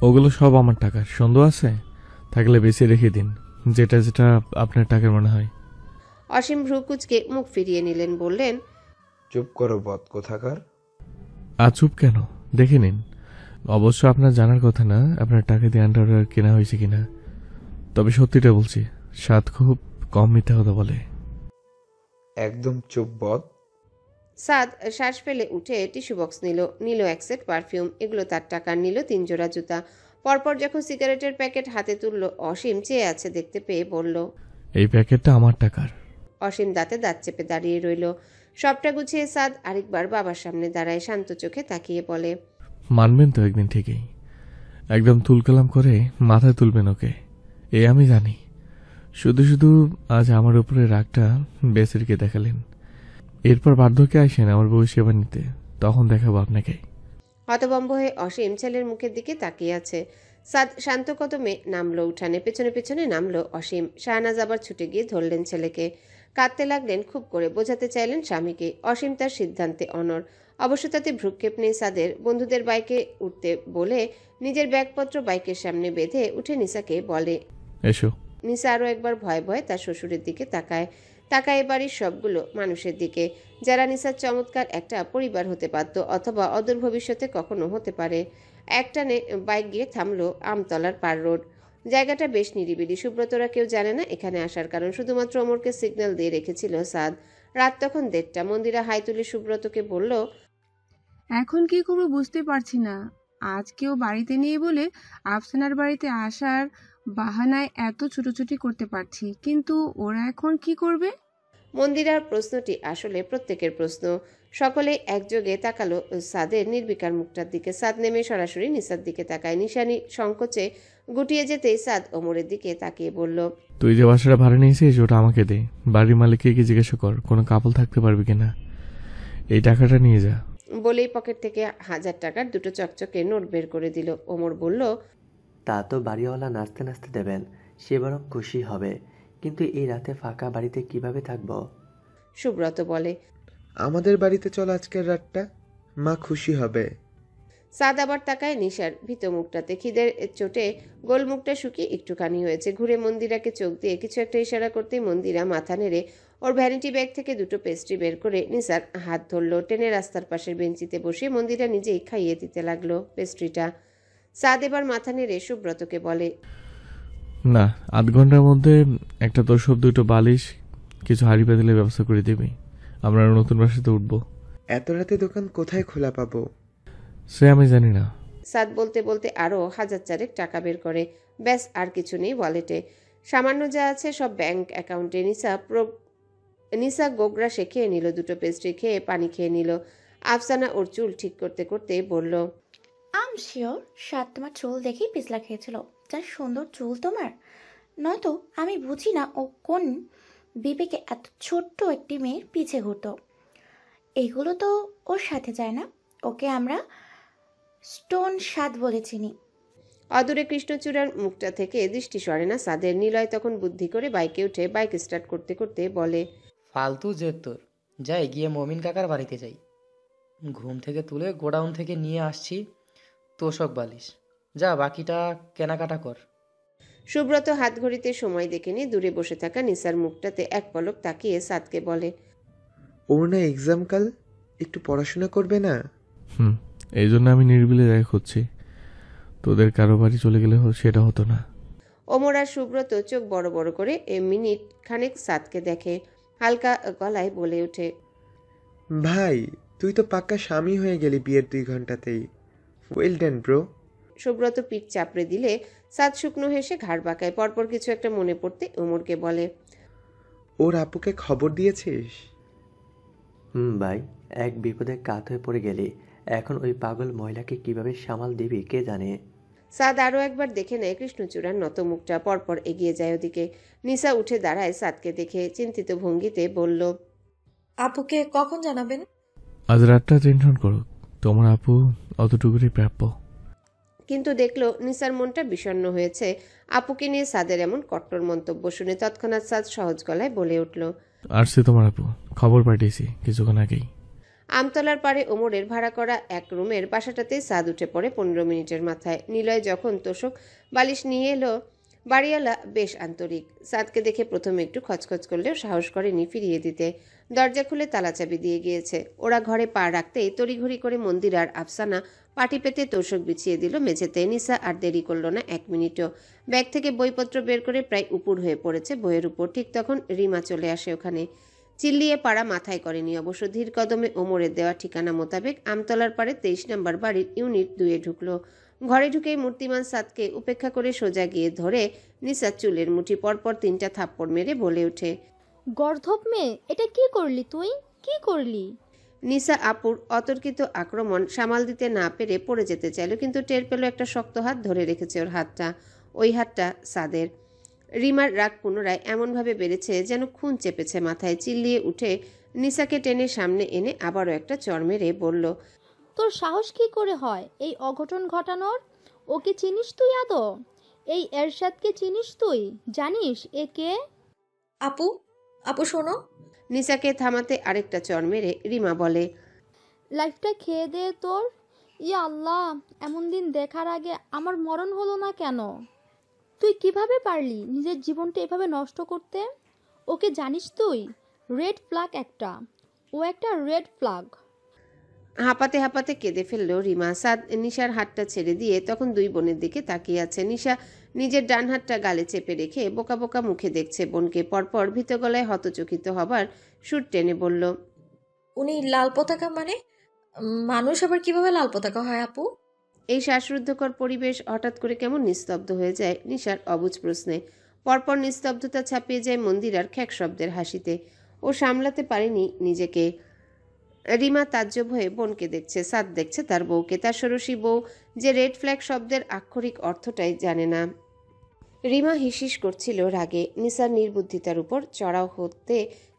ওগুলো সব আমার টাকার সন্দেহ আছে থাকলে বেশি রেখে দিন, যেটা যেটা আপনার টাকার মনে হয়। অসীম ভ্রুকুচকে মুখ ফিরিয়ে নিলেন, বললেন, চুপ করো বদ কোথাকার। আর চুপ কেন, দেখে নিন। অবশ্য আপনার জানার কথা না আপনার টাকা দিয়ে আন্ডারওয়্যার কেনা হয়েছে কিনা, তবে সত্যিটা বলছি, সাত খুব কম মিথ্যা কথা বলে। একদম চুপ বদ। সাদ শ্বাস ফেলে উঠে টিস্যু বক্স নিল এক সেট পারফিউম, এগুলো তার টাকার, নিল 3 জোড়া জুতা। পরপর যখন সিগারেটের প্যাকেট হাতে তুলল, অসীম চেয়ে আছে দেখতে পেয়ে বলল, এই প্যাকেটটা আমার টাকার। অসীম দাঁতে দাঁত চেপে দাঁড়িয়ে রইল। সবটা গুছিয়ে সাদ আরেকবার বাবার সামনে দাঁড়ায়, শান্ত চোখে তাকিয়ে বলে, মানবেন তো একদিন ঠিকই, একদম তুলকালাম করে মাথায় তুলবেন ওকে, এ আমি জানি। শুধু শুধু আজ আমার উপরে রাগটা বেসেরকে দেখালেন, এরপর বার্ধক্যে আসেন আমার বউ সেবা নিতে, তখন দেখাবো আপনাকে। হতভম্ব হয়ে অসীম ছেলের মুখের দিকে তাকিয়ে আছে। সাদ শান্ত কদমে নামলো উঠানে, পেছনে পেছনে নামলো অসীম। শাহনাজ আবার ছুটে গিয়ে ধরলেন ছেলেকে, কাঁদতে লাগলেন খুব করে, বোঝাতে চাইলেন স্বামীকে। অসীম তার সিদ্ধান্তে অনড়। অবশ্য তাতে ভ্রুক্ষেপ নেই সাদের। বন্ধুদের বাইকে উঠতে বলে নিজের ব্যাগপত্র বাইকের সামনে বেঁধে উঠে নিসাকে বলে, এসো। নিসা আরও একবার ভয়ে ভয়ে তার শ্বশুরের দিকে তাকায় বাড়ির সবগুলো মানুষের দিকে, যারা নিসার চমৎকার একটা পরিবার হতে পারত, অথবা অদূর ভবিষ্যতে কখনো হতে পারে। একটানে বাইক গিয়ে থামলো আমতলার পার রোড। জায়গাটা বেশ নিরিবিলি। সুব্রতরা কেউ জানে না এখানে আসার কারণ, শুধুমাত্র ওমরকে সিগন্যাল দিয়ে রেখেছিল সাদ। রাত তখন 1:30। মন্দিরা হাই তুলে সুব্রতকে বলল, এখন কি করবো বুঝতে পারছি না। আজ কেউ বাড়িতে নেই বলে আফসানার বাড়িতে আসার বাহানায় এত ছুটোছুটি করতে পারছি, কিন্তু ওরা এখন কি করবে? মন্দিরার প্রশ্নটি আসলে প্রত্যেকের প্রশ্ন। সকলে একযোগে তাকালো সাদের নির্বিকার মুখটার দিকে। সাদ নেমে সরাসরি নিসার দিকে তাকায়। নিশানি সংকোচে গুটিয়ে যেতেই সাদ ওমরের দিকে তাকিয়ে বলল, তুই যে বাসাটা ভাড়া নিয়েছিস ওটা আমাকে দে, বাড়ির মালিককে কি জিজ্ঞাসা কর কোনো কাপল থাকতে পারবে কিনা, এই টাকাটা নিয়ে যা। বলেই পকেট থেকে 1000 টাকার 2টো চকচকে নোট বের করে দিল। ওমর বলল, তা তো বাড়িওয়ালা নাচতে নাচতে দেবেন, সে বরং খুশি হবে, কিন্তু এই রাতে ফাঁকা বাড়িতে কিভাবে থাকবো? সুব্রত বলে, আমাদের বাড়িতে চল আজকের রাতটা, মা খুশি হবে। সাদ আবার তাকায় নিশার ভীত মুখটাতে। খিদের চোটে গোল মুখটা শুকিয়ে একটুখানি হয়েছে। ঘুরে মন্দিরাকে চোখ দিয়ে কিছু একটা ইশারা করতেই মন্দিরা মাথা নেড়ে ওর ভ্যানিটি ব্যাগ থেকে 2টো পেস্ট্রি বের করে নিসার হাত ধরলো। টেনে রাস্তার পাশের বেঞ্চিতে বসে মন্দিরা নিজেই খাইয়ে দিতে লাগলো পেস্ট্রিটা। সাদ এবার মাথা নেড়ে সুব্রতকে বলে, না, আধ ঘন্টার মধ্যে একটা তোর সব 2টো বালিশ কিছু হাড়ি পাতিলের ব্যবস্থা করে দিবি, আমরা নতুন বাসাতে উঠবো। এত রাতে দোকান কোথায় খোলা পাবো সে আমি জানি না। সাদ বলতে বলতে আরও 1000 টাকা বের করে। ব্যাস, আর কিছু নেই ওয়ালেটে। সামান্য যা আছে সব ব্যাংক অ্যাকাউন্টে। নিসা গোগরা সে খেয়ে নিল, 2টো পেস্ট্রি খেয়ে পানি খেয়ে নিল। আফসানা ওর চুল ঠিক করতে করতে বলল, আম শিওর সাত তোমার চুল দেখেই পিছলা খেয়েছিল। যা সুন্দর চুল তোমার, নয়তো আমি বুঝি না ও কোন বিবেকে এত ছোট্ট একটি মেয়ের পিছে ঘুরত। এগুলো তো ওর সাথে যায় না, ওকে আমরা স্টোন সাদ বলে চিনি। অদূরে কৃষ্ণচূড়ার মুখটা থেকে দৃষ্টি সরে না সাদের। নিলয় তখন বুদ্ধি করে বাইকে উঠে বাইক স্টার্ট করতে করতে বলে, ফালতু জেদ তোর, যাই গিয়ে মমিন কাকার বাড়িতে যাই। ঘুম থেকে তুলে গোডাউন থেকে নিয়ে আসছি তোষক বালিশ, যা বাকিটা কেনাকাটা কর। সুব্রত হাত ঘড়িতে সময় দেখে নিয়ে দূরে বসে থাকা নিসার মুখটাতে এক পলক তাকিয়ে সাদকে বলে, ওর না এক্সাম কাল, একটু পড়াশোনা করবে না? এই জন্য আমি নির্বিলে জায়গা খুঁজছি, তোদের কারো বাড়ি চলে গেলে সেটা হতো না। ওমর আর সুব্রত চোখ বড় বড় করে মিনিট খানেক সাদকে দেখে। হালকা গলায় বলে ওঠে, ভাই তুই তো পাক্কা স্বামী হয়ে গেলি বিয়ের 2 ঘন্টাতেই। Well done bro. সুব্রত পিঠ চাপড়ে দিলে সাদ শুকনো হেসে ঘাড় বাঁকায়। পরপর কিছু একটা মনে পড়তে ওমরকে বলে, ওর আপুকে খবর দিয়েছিস? ভাই, এক বিপদে কাত হয়ে পড়ে গেলি, এখন ওই পাগল মহিলাকে কিভাবে সামাল দিবি কে জানে। সাদ আরও একবার দেখে নেয় কৃষ্ণচূড়ার নত মুখটা, পরপর এগিয়ে যায় ওদিকে। নিসা উঠে দাঁড়ায় সাদকে দেখে, চিন্তিত ভঙ্গিতে বলল, আপুকে কখন জানাবেন? আজ রাতটা টেনশন করো, তোমার আপু অতটুকুরই প্রাপ্য। কিন্তু দেখলো নিসার মনটা বিষণ্ণ হয়েছে আপুকে নিয়ে সাদের এমন কট্টর মন্তব্য শুনে। তৎক্ষণাৎ সাদ সহজ গলায় বলে উঠল, আসছে তোমার আপু, খবর পাঠিয়েছি কিছুক্ষণ আগেই। আমতলার পাড়ে ওমরের ভাড়া করা এক রুমের বাসাটাতেই সাদ উঠে পড়ে 15 মিনিটের মাথায়। নিলয় যখন তোষক বালিশ নিয়ে এলো, বাড়িওয়ালা বেশ আন্তরিক। সাদকে দেখে প্রথমে একটু খচখচ করলেও সাহস করেনি ফিরিয়ে দিতে। দরজা খুলে তালাচাবি দিয়ে গিয়েছে। ওরা ঘরে পা রাখতেই তড়িঘড়ি করে মন্দির আর আফসানা পাটি পেতে তোষক বিছিয়ে দিল মেঝেতে। নিসা আর দেরি করলো না 1 মিনিটও। ব্যাগ থেকে বইপত্র বের করে প্রায় উপুর হয়ে পড়েছে বইয়ের উপর। ঠিক তখন রিমা চলে আসে ওখানে। চিল্লিয়ে পাড়া মাথায় করেনি অবশ্য। ধীর কদমে ওমরের দেওয়া ঠিকানা মোতাবেক আমতলার পাড়ে 23 নম্বর বাড়ির ইউনিট 2-এ ঢুকলো। ঘরে ঢুকেই মূর্তিমান সাদকে উপেক্ষা করে সোজা গিয়ে ধরে নিসা চুলের মুঠি পরপর 3টা থাপ্পড় মেরে বলে ওঠে, গর্ধব মেয়ে, এটা কি করলি তুই? কি করলি? নিসা আপুর অতর্কিত আক্রমণ সামাল দিতে না পেরে পড়ে যেতে চাইল, কিন্তু টের পেল একটা শক্ত হাত ধরে রেখেছে ওর হাতটা। ওই হাতটা সাদের। রিমার রাগ পুনরায় এমনভাবে বেড়েছে যেন খুন চেপেছে মাথায়। চিল্লিয়ে উঠে নিসাকে টেনে সামনে এনে আবারও একটা চড় মেরে বলল, তোর সাহস কি করে হয় এই অঘটন ঘটানোর? ওকে চিনিস তুই আদৌ? এই এরশাদকে চিনিস তুই? জানিস এ কে? আপু, আপু শোনো। নিসাকে থামাতে আরেকটা চড় মেরে রিমা বলে, লাইফটা খেয়ে দে তোর। ইয়া আল্লাহ, এমন দিন দেখার আগে আমার মরণ হলো না কেন? তুই কিভাবে পারলি নিজের জীবনটা এভাবে নষ্ট করতে? ওকে জানিস তুই? রেড ফ্ল্যাগ একটা। ও একটা রেড ফ্ল্যাগ। হাঁপাতে হাঁপাতে কেঁদে ফেলল রিমা। সাদ নিশার হাতটা ছেড়ে দিয়ে তখন দুই বোনের দিকে তাকিয়ে আছে। নিশা নিজের ডান হাতটা গালে চেপে রেখে বোকা বোকা মুখে দেখছে বোনকে। পরপর ভীত গলায় হতচকিত হবার সুর টেনে বলল, উনি লাল পতাকা মানে? মানুষ আবার কিভাবে লাল পতাকা হয় আপু? এই শ্বাসরুদ্ধকর পরিবেশ হঠাৎ করে কেমন নিস্তব্ধ হয়ে যায় নিশার অবুঝ প্রশ্নে। পরপর নিস্তব্ধতা ছাপিয়ে যায় মন্দিরার খ্যাক শব্দের হাসিতে। ও সামলাতে পারেনি নিজেকে। রিমা তাজ্জব হয়ে বোনকে দেখছে, সাদ দেখছে তার বউকে, তার ষোড়শী বউ, যে রেড ফ্ল্যাগ শব্দের আক্ষরিক অর্থটাই জানে না। রিমা হিসিস করছিল রাগে। নিসার নির্বুদ্ধিতার উপর চড়াও হতে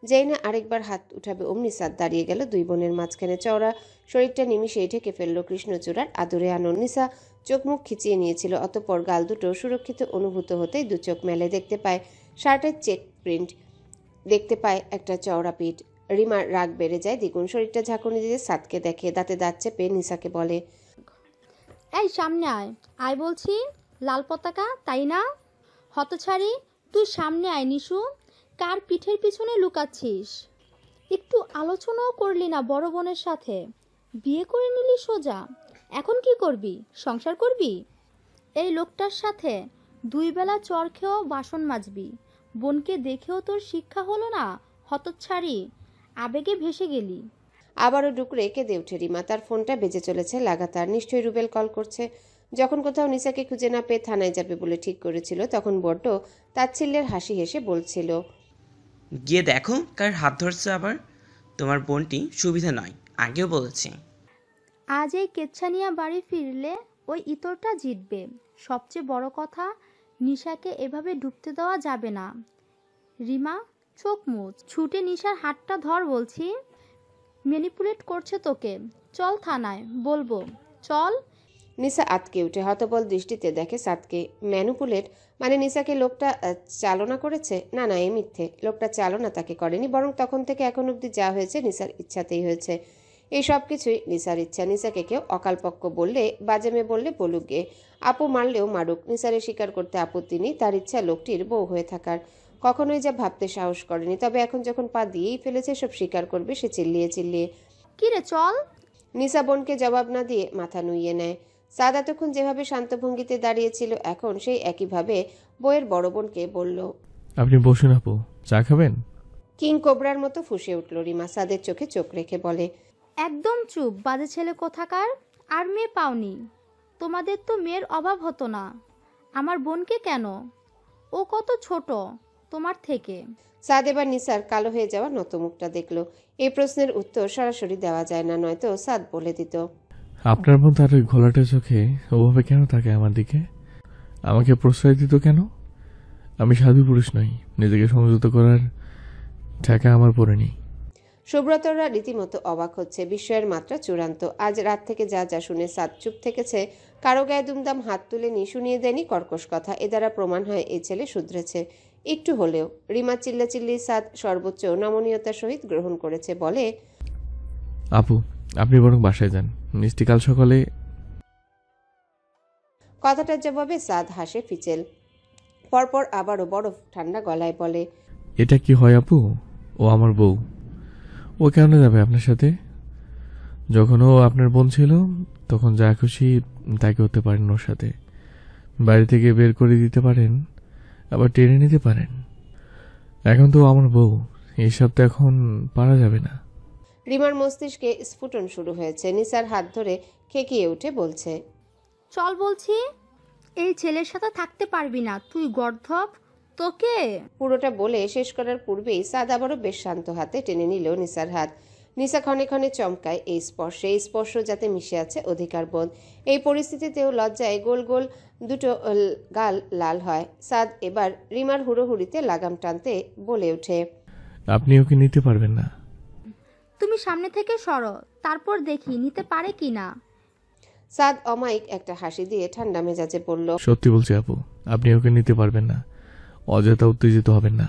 যেই না আরেকবার হাত উঠাবে অমনি সাদ দাঁড়িয়ে গেল দুই বোনের মাঝখানে। চওড়া শরীরটা নিমিষেই ঢেকে ফেলল কৃষ্ণচূড়ার আদরে আনন। নিসা চোখ মুখ খিচিয়ে নিয়েছিল, অতঃপর গাল দুটো সুরক্ষিত অনুভূত হতেই দু চোখ মেলে। দেখতে পায় শার্টের চেক প্রিন্ট, দেখতে পায় একটা চওড়া পিঠ। রিমার রাগ বেড়ে যায় দ্বিগুণ। শরীরটা ঝাঁকুনি দিয়ে সাদকে দেখে দাঁতে দাঁত চেপে নিসাকে বলে, এই সামনে আয়, আয় বলছি। লাল পতাকা তাই না? হতছাড়ি, তুই সামনে আয় নিশু। কার পিঠের পিছনে লুকাচ্ছিস? একটু আলোচনাও করলি না বড় বোনের সাথে? বিয়ে করে নিলি সোজা। এখন কি করবি? সংসার করবি? এই লোকটার সাথে 2 বেলা চর খেয়েও বাসন মাজবি। বোনকে দেখেও তোর শিক্ষা হলো না? হতচ্ছাড়ি, আবেগে ভেসে গেলি। আবারও ডুকরে কেঁদে ওঠে রিমা। তার ফোনটা বেজে চলেছে লাগাতার। নিশ্চয়ই রুবেল কল করছে। যখন কোথাও নিসাকে খুঁজে না পেয়ে থানায় যাবে বলে ঠিক করেছিল, তখন বড্ড তাচ্ছিল্যের হাসি হেসে বলছিল, গিয়ে দেখো কার হাত ধরছে আবার। তোমার বোনটি সুবিধা নয়, আগেও বলেছি। আজ এই কেচ্ছা নিয়ে বাড়ি ফিরলে ওই ইতরটা জিতবে। সবচেয়ে বড় কথা, নিশাকে এভাবে ডুবতে দেওয়া যাবে না। রিমা, চোখ মুছ, ছুটে নিশার হাতটা ধর বলছি। ম্যানিপুলেট করছে তোকে। চল থানায়, বলবো, চল। নিসা আতকে উঠে হতবল দৃষ্টিতে দেখে সাদকে। ম্যানিপুলেট মানে নিসাকে লোকটা চালনা করেছে? না না, এ মিথ্যে। লোকটা চালনা তাকে করেনি, বরং তখন থেকে এখন অবধি যা হয়েছে নিসার ইচ্ছাতেই হয়েছে। এই সব কিছুই নিসার ইচ্ছা। নিসাকে কেউ অকালপক্ষ বললে, বাজেমে বললে বলুক গে, আপু মারলেও মারুক, নিসারে স্বীকার করতে আপত্তি নেই। তার ইচ্ছা লোকটির বউ হয়ে থাকার। কখনোই যা ভাবতে সাহস করেনি। তবে এখন যখন পা দিয়েই ফেলেছে, সব স্বীকার করবে সে চিল্লিয়ে চিল্লিয়ে। কিরে চল। নিসা বোনকে জবাব না দিয়ে মাথা নুইয়ে নেয়। সাদ এতক্ষণ যেভাবে শান্ত ভঙ্গিতে দাঁড়িয়েছিল, এখন সেই একইভাবে বইয়ের বড় বোনকে বলল, আপনি বসুন আপু, চা খাবেন? কিং কোবরার মতো ফুঁসে উঠল রিমা। সাদের চোখে চোখ রেখে বলে, একদম চুপ, বাজে ছেলে কোথাকার। আর মেয়ে পাওনি? তোমাদের তো মেয়ের অভাব হতো না। আমার বোনকে কেন? ও কত ছোট তোমার থেকে। সাদ এবার নিসার কালো হয়ে যাওয়া নত মুখটা দেখল। এই প্রশ্নের উত্তর সরাসরি দেওয়া যায় না, নয়তো সাদ বলে দিত, আপনার বোন তার ওই ঘোলাটে চোখে ওভাবে কেন তাকে আমার দিকে? আমাকে প্রশ্রয় দিত কেন? আমি সাধু পুরুষ নই, নিজেকে সংযত করার ঠেকা আমার পড়ে নেই। সুব্রতরা রীতিমতো অবাক হচ্ছে। বিস্ময়ের মাত্রা চূড়ান্ত। আজ রাত থেকে যা যা শুনে সাদ চুপ থেকেছে। কারো গায়ে দুমদাম হাত তুলে নি শুনিয়ে দেয়নি কর্কশ কথা। এ দ্বারা প্রমাণ হয় এই ছেলে শুধরেছে একটু হলেও। রিমা চিল্লাচিল্লি সাদ সর্বোচ্চ নমনীয়তার সহিত গ্রহণ করেছে। বলে, আপু, আপনি বরং বাসায় যান, মিষ্টি কাল সকালে। কথাটার জবাবে সাদ হাসে ফিচেল। পরপর আবারও বরফ ঠান্ডা গলায় বলে, এটা কি হয় আপু? ও আমার বউ, ও কেন যাবে আপনার সাথে? যখন ও আপনার বোন ছিল তখন যা খুশি তাই করতে পারেন ওর সাথে। বাড়ি থেকে বের করে দিতে পারেন, আবার টেনে নিতে পারেন। এখন তো ও আমার বউ, এইসব তো এখন পারা যাবে না। রিমার মস্তিষ্কে স্ফুটন শুরু হয়েছে। নিসার হাত ধরে খেকিয়ে উঠে বলছে, চল বলছি, এই ছেলের সাথে থাকতে পারবি না, তুই গর্ধব, তোকে। পুরোটা বলে শেষ করার পূর্বেই সাদ আবারও বেশ শান্ত হাতে টেনে নিল নিসার হাত। নিসা ক্ষণে ক্ষণে চমকায় এই স্পর্শে, এই স্পর্শ যাতে মিশে আছে অধিকার বোধ। এই পরিস্থিতিতেও লজ্জায় গোল গোল দুটো গাল লাল হয়। সাদ এবার রিমার হুড়োহুড়িতে লাগাম টানতে বলে ওঠে, আপনি ওকে নিতে পারবেন না। তুমি সামনে থেকে সরো, তারপর দেখি নিতে পারে কি না। সাদ অমায়িক একটা হাসি দিয়ে ঠান্ডা মেজাজে বলল, সত্যি বলছি আপু, আপনি ওকে নিতে পারবেন না। অযথা উত্তেজিত হবেন না।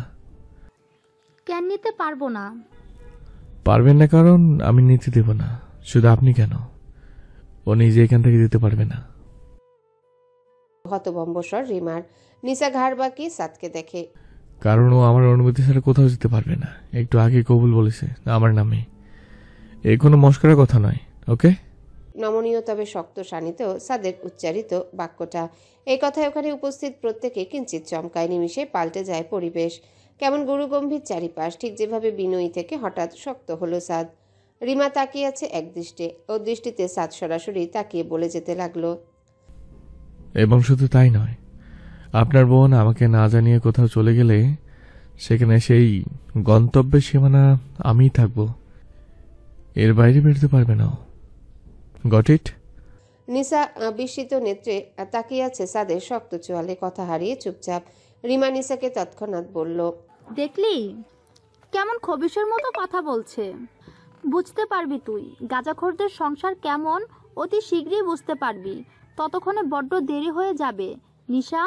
কেন নিতে পারবো না? পারবেন না কারণ আমি নিতে দেব না। শুধু আপনি কেন, ও নিজে এখান থেকে যেতে পারবে না। হতভম্বস্বর রিমার। নিসা ঘাড় বাঁকিয়ে সাদকে দেখে, কারণ ও আমার অনুমতি ছাড়া কোথাও যেতে পারবে না। একটু আগে কবুল বলেছে আমার নামে, এই কোনো মস্করার কথা নয়। ওকে? নমনীয় তবে শক্ত শানিতেও সাদের উচ্চারিত বাক্যটা। এই কথায় ওখানে উপস্থিত প্রত্যেকে কিঞ্চিত চমকায়। নিমিষে পাল্টে যায় পরিবেশ, কেমন গুরুগম্ভীর চারিপাশ। ঠিক যেভাবে বিনয়ী থেকে হঠাৎ শক্ত হলো সাদ। রিমা তাকিয়ে আছে একদৃষ্টে, ওর দৃষ্টিতে সাদ সরাসরি তাকিয়ে বলে যেতে লাগলো, এবং শুধু তাই নয়, আপনার বোন আমাকে না জানিয়ে কোথাও চলে গেলে সেখানে সেই গন্তব্যের সীমানা আমিই থাকবো, এর বাইরে বেরোতে পারবে না। Got it? নিসা বিস্মিত নেত্রে তাকিয়ে আছে সাদের শক্ত চোয়ালে, কথা হারিয়ে চুপচাপ। রিমা নিসাকে তৎক্ষণাৎ বলল, দেখলি কেমন খবিশের মতো কথা বলছে? বুঝতে পারবি তুই, গাঁজাখোরদের সংসার কেমন অতি শীঘ্রই বুঝতে পারবি। ততক্ষণে বড্ড দেরি হয়ে যাবে। নিশা।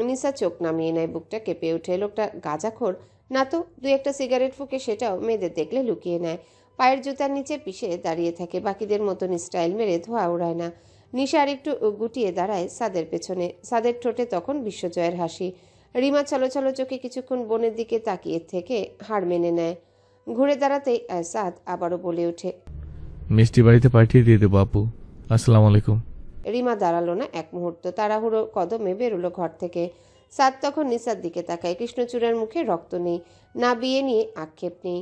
নিসা চোখ নামিয়ে নেয়, বুকটা কেঁপে ওঠে। লোকটা গাঁজাখোর না তো, দুই একটা সিগারেট ফুঁকে সেটাও মেয়েদের দেখলে লুকিয়ে নেয়। পায়ের জুতার নিচে পিষে দাঁড়িয়ে থাকে, বাকিদের মতন স্টাইল মেরে ধোয়া উড়ায় না। নিশা আরেকটু গুটিয়ে দাঁড়ায় সাদের পেছনে। সাদের ঠোঁটে তখন বিশ্বজয়ের হাসি। রিমা ছলো ছলো চোখে কিছুক্ষণ বোনের দিকে তাকিয়ে থেকে হার মেনে নেয়। ঘুরে দাঁড়াতেই সাদ আবারও বলে ওঠে, মিষ্টি বাড়িতে পাঠিয়ে দিয়ে দেবো আপু। আসসালামু আলাইকুম। রিমা দাঁড়ালো না এক মুহূর্ত, তাড়াহুড়ো কদমে বেরোলো ঘর থেকে। সাদ তখন নিসার দিকে তাকায়। কৃষ্ণচূড়ার মুখে রক্ত নেই, না বিয়ে নিয়ে আক্ষেপ নেই,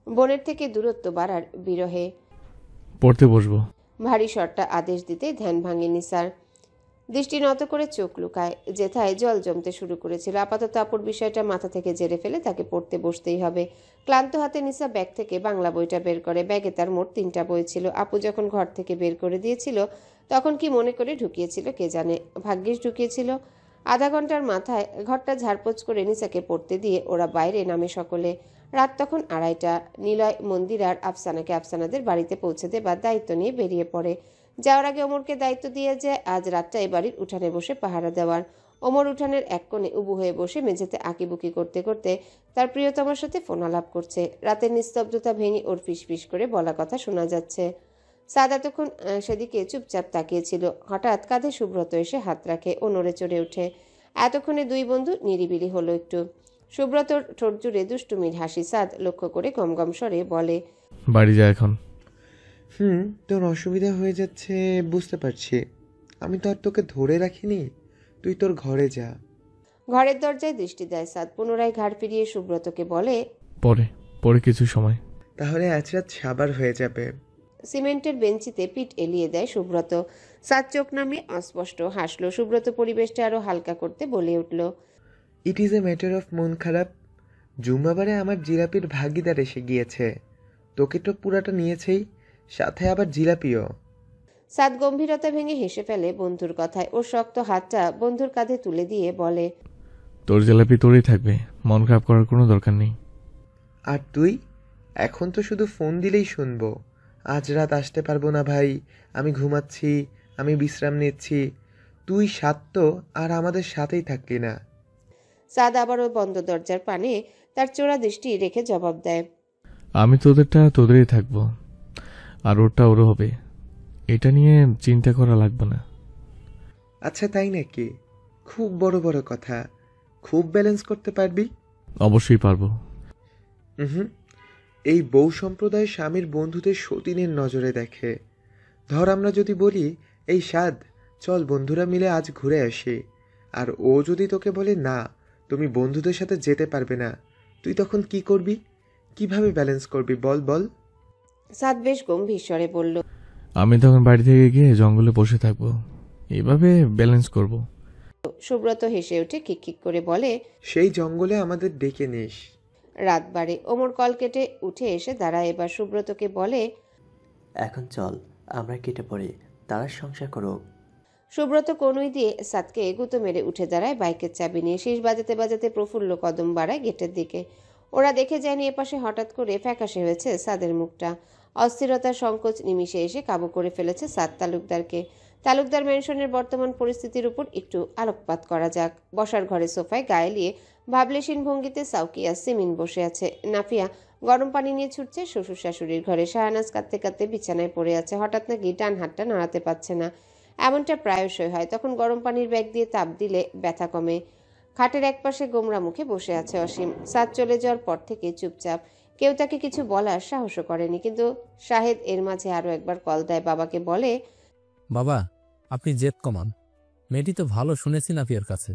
বোনের থেকে দূরত্ব বাড়ার বিরহে। পড়তে বসবো। ভারী স্বরটা আদেশ দিতে ধ্যান ভাঙে নিসার। দৃষ্টি নত করে চোখ লুকায়, যেথায় জল জমতে শুরু করেছিল। আপাতত আপুর বিষয়টা মাথা থেকে ঝেড়ে ফেলে তাকে পড়তে বসতেই হবে। ক্লান্ত হাতে নিসা ব্যাগ থেকে বাংলা বইটা বের করে। ব্যাগে তার মোট 3টা বই ছিল। আপু যখন ঘর থেকে বের করে দিয়েছিল তখন কি মনে করে ঢুকিয়েছিল কে জানে, ভাগ্যিস ঢুকিয়েছিল। আধা ঘন্টার মাথায় ঘরটা ঝাড়পোছ করে নিসাকে পড়তে দিয়ে ওরা বাইরে নামে সকলে। রাত তখন 2:30টা। নিলয়, মন্দির আর আফসানাকে আফসানাদের বাড়িতে পৌঁছে দেবার দায়িত্ব নিয়ে বেরিয়ে পড়ে। যাওয়ার আগে ওমরকে দায়িত্ব দিয়ে যায় আজ রাতটা এ বাড়ির উঠানে বসে পাহারা দেওয়ার। ওমর উঠানের এক কোণে উবু হয়ে বসে মেঝেতে আঁকিবুকি করতে করতে তার প্রিয়তমার সাথে ফোন আলাপ করছে। রাতের নিস্তব্ধতা ভেঙে ওর ফিসফিস করে বলা কথা শোনা যাচ্ছে। সাদ এতক্ষণ সেদিকে চুপচাপ তাকিয়েছিল। হঠাৎ কাঁধে সুব্রত এসে হাত রাখে, ও নড়ে চড়ে ওঠে। এতক্ষণে দুই বন্ধু নিরিবিলি হলো একটু। সুব্রতর ঠোঁট জুড়ে দুষ্টুমির হাসি সাদ লক্ষ্য করে গমগম স্বরে বলে, বাড়ি যা এখন। তোর অসুবিধা হয়ে যাচ্ছে বুঝতে পারছি। আমি তো আর তোকে ধরে রাখিনি, তুই তোর ঘরে যা। ঘরের দরজায় দৃষ্টি দেয় সাদ। পুনরায় ঘাড় ফিরিয়ে সুব্রতকে বলে, পরে কিছু সময়। তাহলে আজ রাত সাবার হয়ে যাবে। সিমেন্টের বেঞ্চিতে পিঠ এলিয়ে দেয় সুব্রত। সাদ চোখ নামিয়ে অস্পষ্ট হাসলো। সুব্রত পরিবেশটা আরো হালকা করতে বলে উঠল, it is a matter of মন খারাপ। জুম্মাবারে আমার জিলাপির ভাগিদার এসে গিয়েছে, তোকে তো পুরাটা নিয়েছেই, সাথে আবার জিলাপিও। সাদ গম্ভীরতা ভেঙে হেসে ফেলে বন্ধুর কথায়। ওর শক্ত হাতটা বন্ধুর কাঁধে তুলে দিয়ে বলে, তোর জিলাপি তোরই থাকবে, মন খারাপ করার কোনো দরকার নেই। আর তুই এখন তো শুধু ফোন দিলেই শুনবো, আজ রাত আসতে পারবো না ভাই, আমি ঘুমাচ্ছি, আমি বিশ্রাম নিচ্ছি। তুই সাত্য আর আমাদের সাথেই থাকলি না। সাদ আবারও বন্ধ দরজার পানে তার চোরা দৃষ্টি রেখে জবাব দেয়, আমি তোদেরটা তোদেরই থাকবো। আর ওরটা ওরও হবে। এটা নিয়ে চিন্তা করা লাগবে না। আচ্ছা তাই নাকি? খুব বড় বড় কথা। খুব ব্যালেন্স করতে পারবি? অবশ্যই পারবো। হুম। এই বউ সম্প্রদায় স্বামীর বন্ধুদের সতীনের নজরে দেখে। ধর আমরা যদি বলি, এই সাদ চল বন্ধুরা মিলে আজ ঘুরে আসি, আর ও যদি তোকে বলে না তুমি বন্ধুদের সাথে যেতে পারবে না, তুই তখন কি করবি? কিভাবে ব্যালেন্স করবি বল বল? সাদ বেশ গম্ভীর স্বরে বলল, আমি তখন বাড়ি থেকে গিয়ে জঙ্গলে বসে থাকবো, এভাবে ব্যালেন্স করব। সুব্রত হেসে উঠে খিকখিক করে বলে, সেই জঙ্গলে আমাদের ডেকে নিস। রাত বাড়ে। ওমর কল কেটে উঠে এসে দাঁড়ায়। এবার সুব্রতকে বলে, এখন চল আমরা কেটে পড়ি, তারা সংসার করুক। সুব্রত কনুই দিয়ে সাদকে গুঁতো মেরে উঠে দাঁড়ায়। বাইকের চাবি নিয়ে শীষ বাজাতে বাজাতে প্রফুল্ল কদম বাড়ায় গেটের দিকে। ওরা দেখে যায়নি এপাশে হঠাৎ করে ফ্যাকাশে হয়েছে সাদের মুখটা। অস্থিরতার সংকোচ নিমিষে এসে কাবু করে ফেলেছে সাদ তালুকদারকে। তালুকদার ম্যানশনের বর্তমান পরিস্থিতির উপর একটু আলোকপাত করা যাক। বসার ঘরে সোফায় গায়ে লিয়ে ভাবলেশীন ভঙ্গিতে সাউকিয়া সিমিন বসে আছে। নাফিয়া গরম পানি নিয়ে ছুটছে শ্বশুর শাশুড়ির ঘরে। শাহনাজ কাঁদতে কাঁদতে বিছানায় পড়ে আছে। হঠাৎ নাকি ডান হাতটা নাড়াতে পারছে না। এমনটা প্রায়শই হয়। তখন গরম পানির ব্যাগ দিয়ে তাপ দিলে ব্যথা কমে। খাটের একপাশে গোমরা মুখে বসে আছে অসীম। সাদ চলে যাওয়ার পর থেকে চুপচাপ। কেউ তাকে কিছু বলার সাহসও করেনি। কিন্তু শাহেদ এর মাঝে আরও একবার কল দেয়। বাবাকে বলে, বাবা আপনি জেদ কমান, মেয়েটি তো ভালো শুনেছি নাফিয়ার কাছে,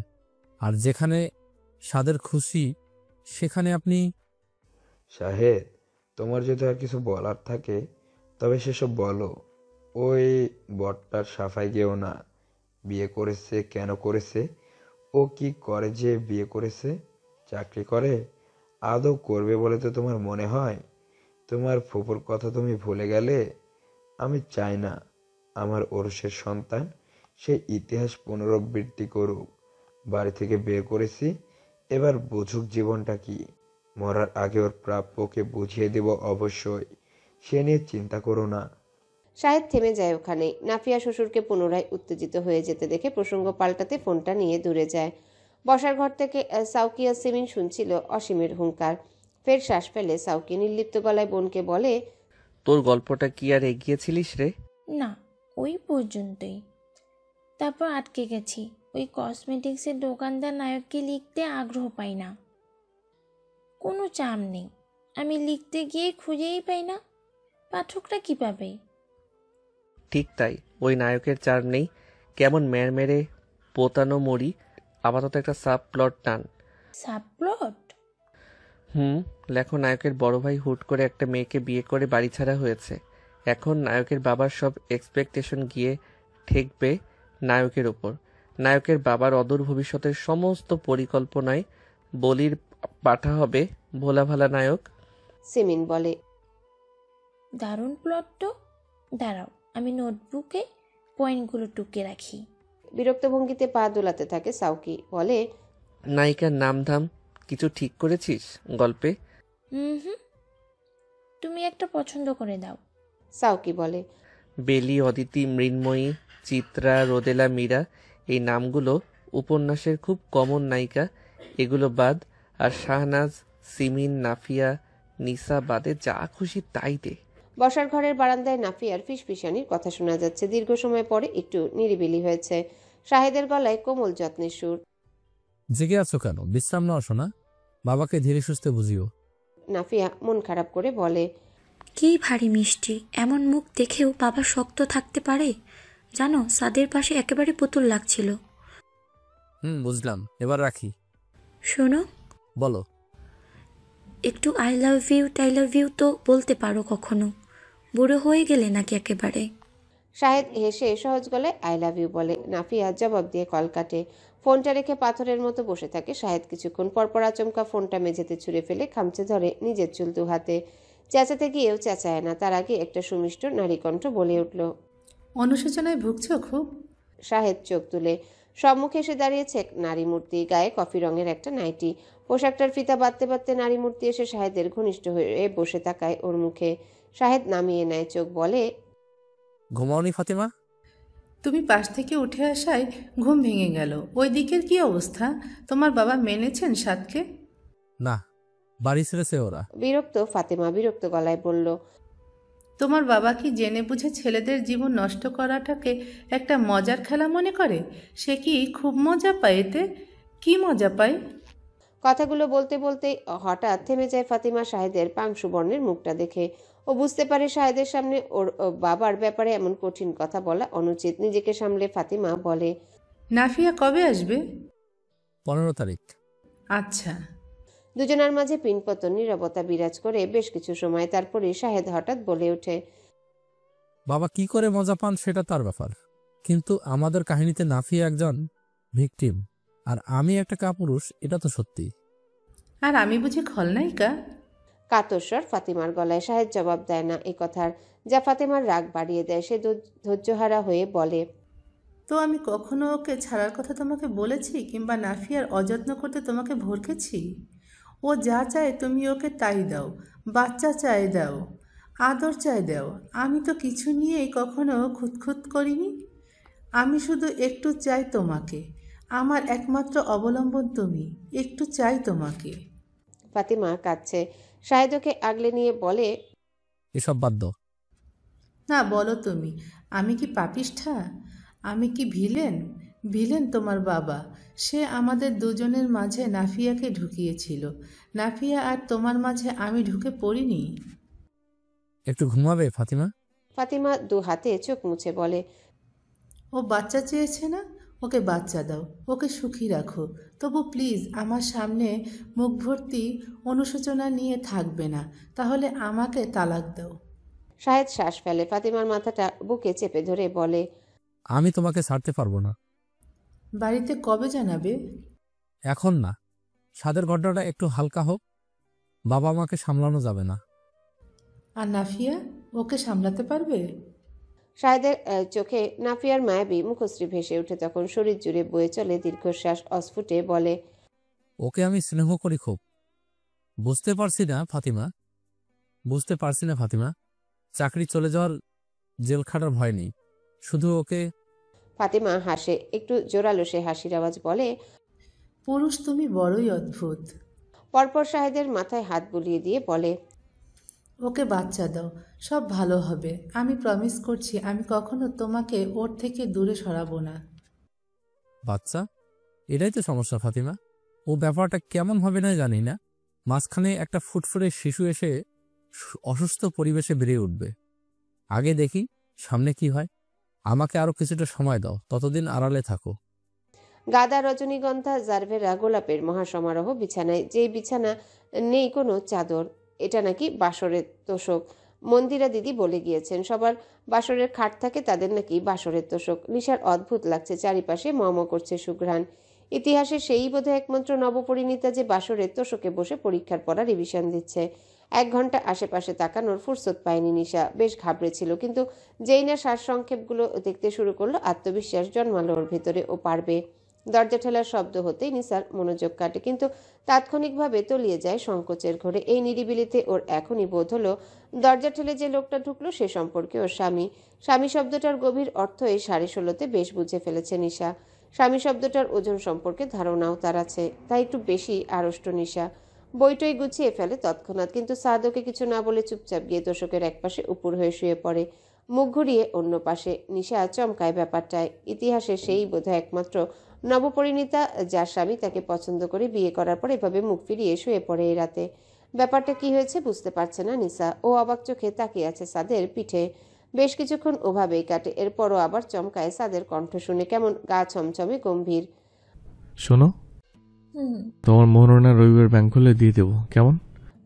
আর যেখানে সাদের খুশি সেখানে আপনি। শাহেদ, তোমার যদি আর কিছু বলার থাকে তবে সেসব বলো। ওই বটটার সাফাই গেও না। বিয়ে করেছে কেন করেছে? ও কি করে যে বিয়ে করেছে? চাকরি করে? আদৌ করবে বলে তো তোমার মনে হয়? তোমার ফুপুর কথা তুমি ভুলে গেলে? আমি চাই না আমার ওরসের সন্তান সেই ইতিহাস পুনরাবৃত্তি করুক। বাড়ি থেকে বের করেছি, এবার বুঝুক জীবনটা কি। মরার আগে ওর প্রাপ্যকে বুঝিয়ে দেব অবশ্যই, সে নিয়ে চিন্তা করো না। শাহেদ থেমে যায় ওখানে। নাফিয়া শ্বশুরকে পুনরায় উত্তেজিত হয়ে যেতে দেখে প্রসঙ্গ পাল্টাতে ফোনটা নিয়ে দূরে যায়। বসার ঘর থেকে সাউকিয়া সিমিন শুনছিল অসীমের হুঙ্কার। ফের শ্বাস ফেলে সাউকি নির্লিপ্ত গলায় বোনকে বলে, তোর গল্পটা কি আর এগিয়েছিলিস রে? না, ওই পর্যন্তই। তারপর আটকে গেছি। ওই কসমেটিক্সের দোকানদার নায়ককে লিখতে আগ্রহ পাই না। কোনো চাম নেই। আমি লিখতে গিয়ে খুঁজেই পাই না। পাঠকরা কী পাবে? ঠিক তাই, ওই নায়কের চার নেই। কেমন মেরে পোতানো মরি। আপাতত একটা সাব প্লট টান। সাবপ্লট? লেখো, নায়কের বড় ভাই হুট করে একটা মেয়েকে বিয়ে করে বাড়ি ছাড়া হয়েছে। এখন নায়কের বাবার সব এক্সপেকটেশন গিয়ে ঠেকবে নায়কের ওপর। নায়কের বাবার অদূর ভবিষ্যতের সমস্ত পরিকল্পনায় বলির পাঠা হবে ভোলা ভালা নায়ক। সিমিন বলে, দারুণ প্লট তো। দাঁড়াও, আমি নোটবুকে পয়েন্টগুলো টুকে রাখি। বিরক্ত ভঙ্গিতে পা দোলাতে থাকে সাউকি। বলে, নায়িকার নাম ধাম কিছু ঠিক করেছিস গল্পে? হুম, তুমি একটা পছন্দ করে দাও। সাউকি বলে, বেলি, অদিতি, মৃন্ময়ী, চিত্রা, রোদেলা, মীরা, এই নামগুলো উপন্যাসের খুব কমন নায়িকা। এগুলো বাদ। আর শাহনাজ, সিমিন, নাফিয়া, নিসা বাদে যা খুশি তাই দে। বসার ঘরের বারান্দায় নাফিয়ার ফিসফিসানির কথা শোনা যাচ্ছে। দীর্ঘ সময় পরে একটু নিরিবিলি হয়েছে। শাহেদের গলায় কোমল যত্নের সুর। জেগে আছো কেন? বিশ্রাম নাও শোনা, বাবাকে ধীরে সুস্থে বুঝিও। নাফিয়া মন খারাপ করে বলে, কি ভারী মিষ্টি। এমন মুখ দেখেও বাবা শক্ত থাকতে পারে? জানো, সাদের পাশে একেবারে পুতুল লাগছিল। বুঝলাম, এবার রাখি। শোনো, বলো। একটু আই লাভ ইউ তো বলতে পারো কখনো? বুড়ো হয়ে গেলে নাকি একেবারে? শাহেদ হেসে সহজ গলায় আই লাভ ইউ বলে। নাফিয়া জবাব দিয়ে কল কাটে। ফোনটা রেখে পাথরের মতো বসে থাকে শাহেদ কিছুক্ষণ। পরপর আচমকা ফোনটা মেঝেতে ছুঁড়ে ফেলে খামচে ধরে নিজের চুল দু হাতে। চেঁচাতে গিয়েও চেঁচায় না। তার আগে একটা সুমিষ্ট নারীকণ্ঠ বলে উঠল, অনুশোচনায় ভুগছ খুব? শাহেদ চোখ তুলে। সম্মুখে এসে দাঁড়িয়েছে এক নারী মূর্তি। গায়ে কফি রঙের একটা নাইটি। পোশাকটার ফিতা বাঁধতে বাঁধতে নারী মূর্তি এসে শাহেদের ঘনিষ্ঠ হয়ে বসে তাকায় ওর মুখে। শাহেদ নামিয়ে নেয় চোখ। বলে, ঘুমাওনি ফাতিমা? তুমি পাশ থেকে উঠে আসায় ঘুম ভেঙে গেল। ওই দিকের কি অবস্থা? তোমার বাবা মেনেছেন সাদকে? না, বাড়ি ছেড়েছে ওরা। বিরক্ত ফাতেমা বিরক্ত গলায় বলল, তোমার বাবা কি জেনে বুঝে ছেলেদের জীবন নষ্ট করাটাকে একটা মজার খেলা মনে করে? সে কি খুব মজা পায় এতে? কি মজা পায়? কথাগুলো বলতে বলতে হঠাৎ থেমে যায় ফাতিমা শাহেদের পাংশু বর্ণের মুখটা দেখে। ও বুঝতে পারে শাহেদের সামনে ওর বাবার ব্যাপারে এমন কঠিন কথা বলা অনুচিত। নিজেকে সামলে ফাতিমা বলে, নাফিয়া কবে আসবে? 15 তারিখ। আচ্ছা। দুজনের মাঝে পিনপতন নীরবতা বিরাজ করে বেশ কিছু সময়। তারপরে শাহেদ হঠাৎ বলে ওঠে, বাবা কি করে মজা পান সেটা তার ব্যাপার, কিন্তু আমাদের কাহিনীতে নাফিয়া একজন ভিকটিম আর আমি একটা কাপুরুষ, এটা তো সত্যি। আর আমি বুঝি খলনায়িকা? কাতস্বর ফাতিমার গলায়। শাহেদ জবাব দেয় না এ কথার, যা ফাতিমার রাগ বাড়িয়ে দেয়। সে ধৈর্যহারা হয়ে বলে, তো আমি কখনো ওকে ছাড়ার কথা তোমাকে বলেছি, কিংবা নাফিয়ার অযত্ন করতে তোমাকে ভরকেছি? ও যা চায় তুমি ওকে তাই দাও। বাচ্চা চাই দাও, আদর চাই দাও। আমি তো কিছু নিয়েই কখনো খুঁতখুত করিনি। আমি শুধু একটু চাই তোমাকে। আমার একমাত্র অবলম্বন তুমি। একটু চাই তোমাকে। ফাতিমা কাঁদছে। শাহেদ ওকে আগলে নিয়ে বলে, এসব বাদ দাও। না, বলো তুমি, আমি কি পাপিষ্ঠা? আমি কি ভিলেন? ভিলেন তোমার বাবা। সে আমাদের দুজনের মাঝে নাফিয়াকে ঢুকিয়েছিল। নাফিয়া আর তোমার মাঝে আমি ঢুকে পড়িনি। একটু ঘুমাবে ফাতিমা? ফাতিমা দু হাতে চোখ মুছে বলে, ও বাচ্চা চেয়েছে না? ওকে বাচ্চা দাও, ওকে সুখী রাখো। তবু প্লিজ আমার সামনে মুখ ভর্তি অনুশোচনা নিয়ে থাকবে না। তাহলে আমাকে তালাক দাও। শাহেদ শ্বাস ফেলে। ফাতিমার মাথাটা বুকে চেপে ধরে বলে, আমি তোমাকে ছাড়তে পারবো না। বাড়িতে কবে জানাবে? এখন না, সাদের ঘটনাটা একটু হালকা হোক, বাবা আমাকে সামলানো যাবে না। আর নাফিয়া, ওকে সামলাতে পারবে? শাহেদের চোখে নাফিয়ার মায়াবী মুখশ্রী ভেসে ওঠে। তখন শরীর জুড়ে বয়ে চলে দীর্ঘশ্বাস। অস্ফুটে বলে, ওকে আমি স্নেহ করি খুব। বুঝতে পারছি না ফাতিমা, চাকরি চলে যাওয়ার জেল খাটার ভয় নেই, শুধু ওকে। ফাতিমা হাসে, একটু জোরালো সে হাসির আওয়াজ। বলে, পুরুষ তুমি বড়ই অদ্ভুত। পরপর শাহেদের মাথায় হাত বুলিয়ে দিয়ে বলে, ওকে বাচ্চা দাও, সব ভালো হবে। আমি প্রমিস করছি আমি কখনো তোমাকে ওর থেকে দূরে সরাবো না। বাচ্চা? এটাই তো সমস্যা ফাতিমা। ও ব্যাপারটা কেমন হবে না জানি না, মাঝখানে একটা ফুটফুটে শিশু এসে অসুস্থ পরিবেশে বেরিয়ে উঠবে। আগে দেখি সামনে কি হয়। আমাকে আরো কিছুটা সময় দাও, ততদিন আড়ালে থাকো। গাদা, রজনীগন্ধা, জারভেরা, গোলাপের মহাসমারোহ বিছানায়। যেই বিছানা নেই কোনো চাদর, এটা নাকি বাসরের তোষক। মন্দিরা দিদি বলে গিয়েছেন, সবার বাসরের খাট থাকে, তাদের নাকি বাসরের তোষক। নিশার অদ্ভুত লাগছে, চারিপাশে মম করছে সুঘ্রাণ। ইতিহাসে সেই বোধহয় একমাত্র নবপরিণীতা যে বাসরের তোষকে বসে পরীক্ষার পড়া রিভিশন দিচ্ছে। 1 ঘন্টা আশেপাশে তাকানোর ফুরসত পায়নি নিশা। বেশ ঘাবড়েছিল, কিন্তু যেই না সারসংক্ষেপগুলো দেখতে শুরু করলো, আত্মবিশ্বাস জন্মালো ওর ভেতরে। ও পারবে। দরজা ঠেলার শব্দ হতেই নিসার মনোযোগ কাটে, কিন্তু তাৎক্ষণিকভাবে তলিয়ে যায় সংকোচের ঘোরে। এই নিরিবিলিতে ওর এখনই বোধ হলো দরজা ঠেলে যে লোকটা ঢুকলো সে সম্পর্কে ওর স্বামী। স্বামী শব্দটার গভীর অর্থ এই 16:30 বেশ বুঝে ফেলেছে নিশা। স্বামী শব্দটার ওজন সম্পর্কে ধারণাও তার আছে, তাই একটু বেশি আড়ষ্ট নিশা। বইটই গুছিয়ে ফেলে তৎক্ষণাৎ, কিন্তু সাদকে কিছু না বলে চুপচাপ গিয়ে তোষকের একপাশে উপর হয়ে শুয়ে পড়ে, মুখ ঘুরিয়ে অন্য পাশে। নিশা চমকায় ব্যাপারটায়। ইতিহাসে সেই বোধহয় একমাত্র নবপরিণীতা যার স্বামী তাকে পছন্দ করে বিয়ে করার পর এভাবে মুখ ফিরিয়ে শুয়ে পড়ে এই রাতে। ব্যাপারটা কি হয়েছে বুঝতে পারছে না নিশা। ও অবাক চোখে তাকিয়ে আছে সাদের পিঠে। বেশ কিছুক্ষণ ওভাবেই কাটে। এরপরও আবার চমকায় সাদের কণ্ঠ শুনে, কেমন গা ছমছমে গম্ভীর। শোনো, তোমার মোহরণা রবিবার ব্যাংক খুলে দিয়ে দেবো, কেমন?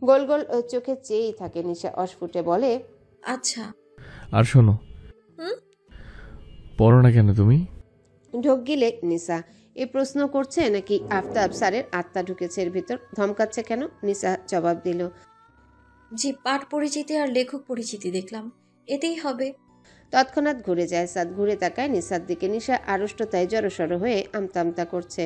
গোল গোল চোখে চেয়েই থাকে নিশা। অস্ফুটে বলে, আচ্ছা। আর শোনো, পড়ো না কেন তুমি? ঢোক গিলে নিশা। এই প্রশ্ন করছে নাকি আফতাব স্যারের আত্মা ঢুকেছে এর ভিতর? ধমকাচ্ছে কেন? নিশা জবাব দিল, জি, পাঠ পরিচিতি আর লেখক পরিচিতি দেখলাম, এতেই হবে। তৎক্ষণাৎ ঘুরে যায় সাদ। ঘুরে তাকায় নিশার দিকে। নিশা আড়ষ্টতায় জড়সড় হয়ে আমতা আমতা করছে।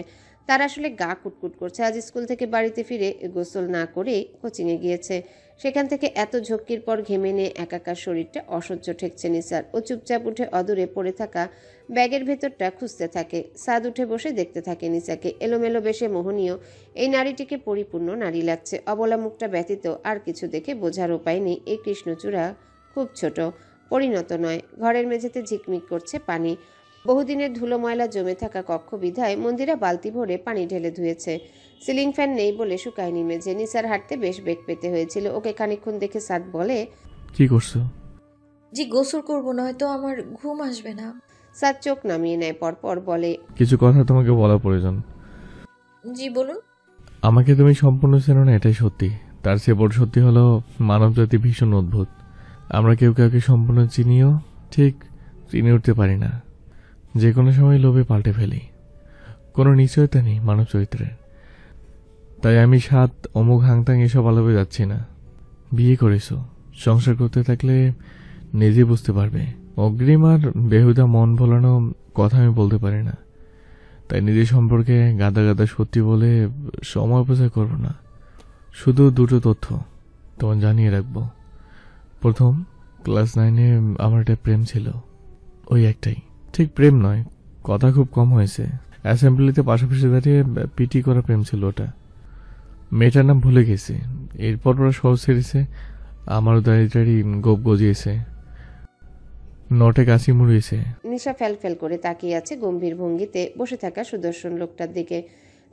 তার আসলে গা কুটকুট করছে। আজ স্কুল থেকে বাড়িতে ফিরে গোসল না করে কোচিংয়ে গিয়েছে। সেখান থেকে এত ঝক্কির পর ঘেমে নিয়ে একাকার শরীরটা অসহ্য ঠেকছে নিসার। ও চুপচাপ উঠে অদূরে পড়ে থাকা ব্যাগের ভেতরটা খুঁজতে থাকে। সাদ উঠে বসে দেখতে থাকে নিসাকে। এলোমেলো বেশে মোহনীয় এই নারীটিকে পরিপূর্ণ নারী লাগছে। অবলা মুখটা ব্যতীত আর কিছু দেখে বোঝার উপায় নেই এই কৃষ্ণচূড়া খুব ছোট, পরিণত নয়। ঘরের মেঝেতে ঝিকমিক করছে পানি। বহুদিনের ধুলো ময়লা জমে থাকা কক্ষ বিধায় মন্দিরা বালতি ভরে পানি ঢেলে ধুয়েছে। সিলিং ফ্যান নেই বলে শুকায়নি মেঝে। নিসার হাঁটতে বেশ বেগ পেতে হয়েছিল। ওকে খানিকক্ষণ দেখে সাদ বলে, কি করছো? জি গোসল করবো, নয়তো আমার ঘুম আসবে না। সাদ চোখ নামিয়ে নেয়, পরপর বলে, কিছু কথা তোমাকে বলা প্রয়োজন। জি বলুন। আমাকে তুমি সম্পূর্ণ চেনো না, এটাই সত্যি। তার চেয়ে বড় সত্যি হলো মানবজাতি ভীষণ অদ্ভুত। আমরা কেউ কাউকে সম্পূর্ণ চিনিও ঠিক চিনে উঠতে পারি না। যে কোনো সময় লোভে পাল্টে ফেলি। কোনো নিশ্চয়তা নেই মানব চরিত্রের। তাই আমি সাত অমুক হাংতাং এসব আলাপে যাচ্ছি না। বিয়ে করেছো, সংসার করতে থাকলে নিজে বুঝতে পারবে। অগ্রিম আর বেহুদা মন ভোলানো কথা আমি বলতে পারি না। তাই নিজের সম্পর্কে গাদা গাদা সত্যি বলে সময় অপচয় করবো না। শুধু দুটো তথ্য তোমার জানিয়ে রাখবো। প্রথম, ক্লাস 9-এ আমার একটা প্রেম ছিল। ওই একটাই, ঠিক প্রেম নয়, কথা খুব কম হয়েছে। অ্যাসেম্বলিতে পাশাপাশি দাঁড়িয়ে পিটি করা প্রেম ছিল ওটা। মেয়েটার নাম ভুলে গেছি। এরপর ওরা সব ছেড়েছে, আমারও দাঁড়িয়ে গোপ গজিয়েছে, নটে কাশি মুড়িয়েছে। নিশা ফ্যাল করে তাকিয়ে আছে গম্ভীর ভঙ্গিতে বসে থাকা সুদর্শন লোকটার দিকে।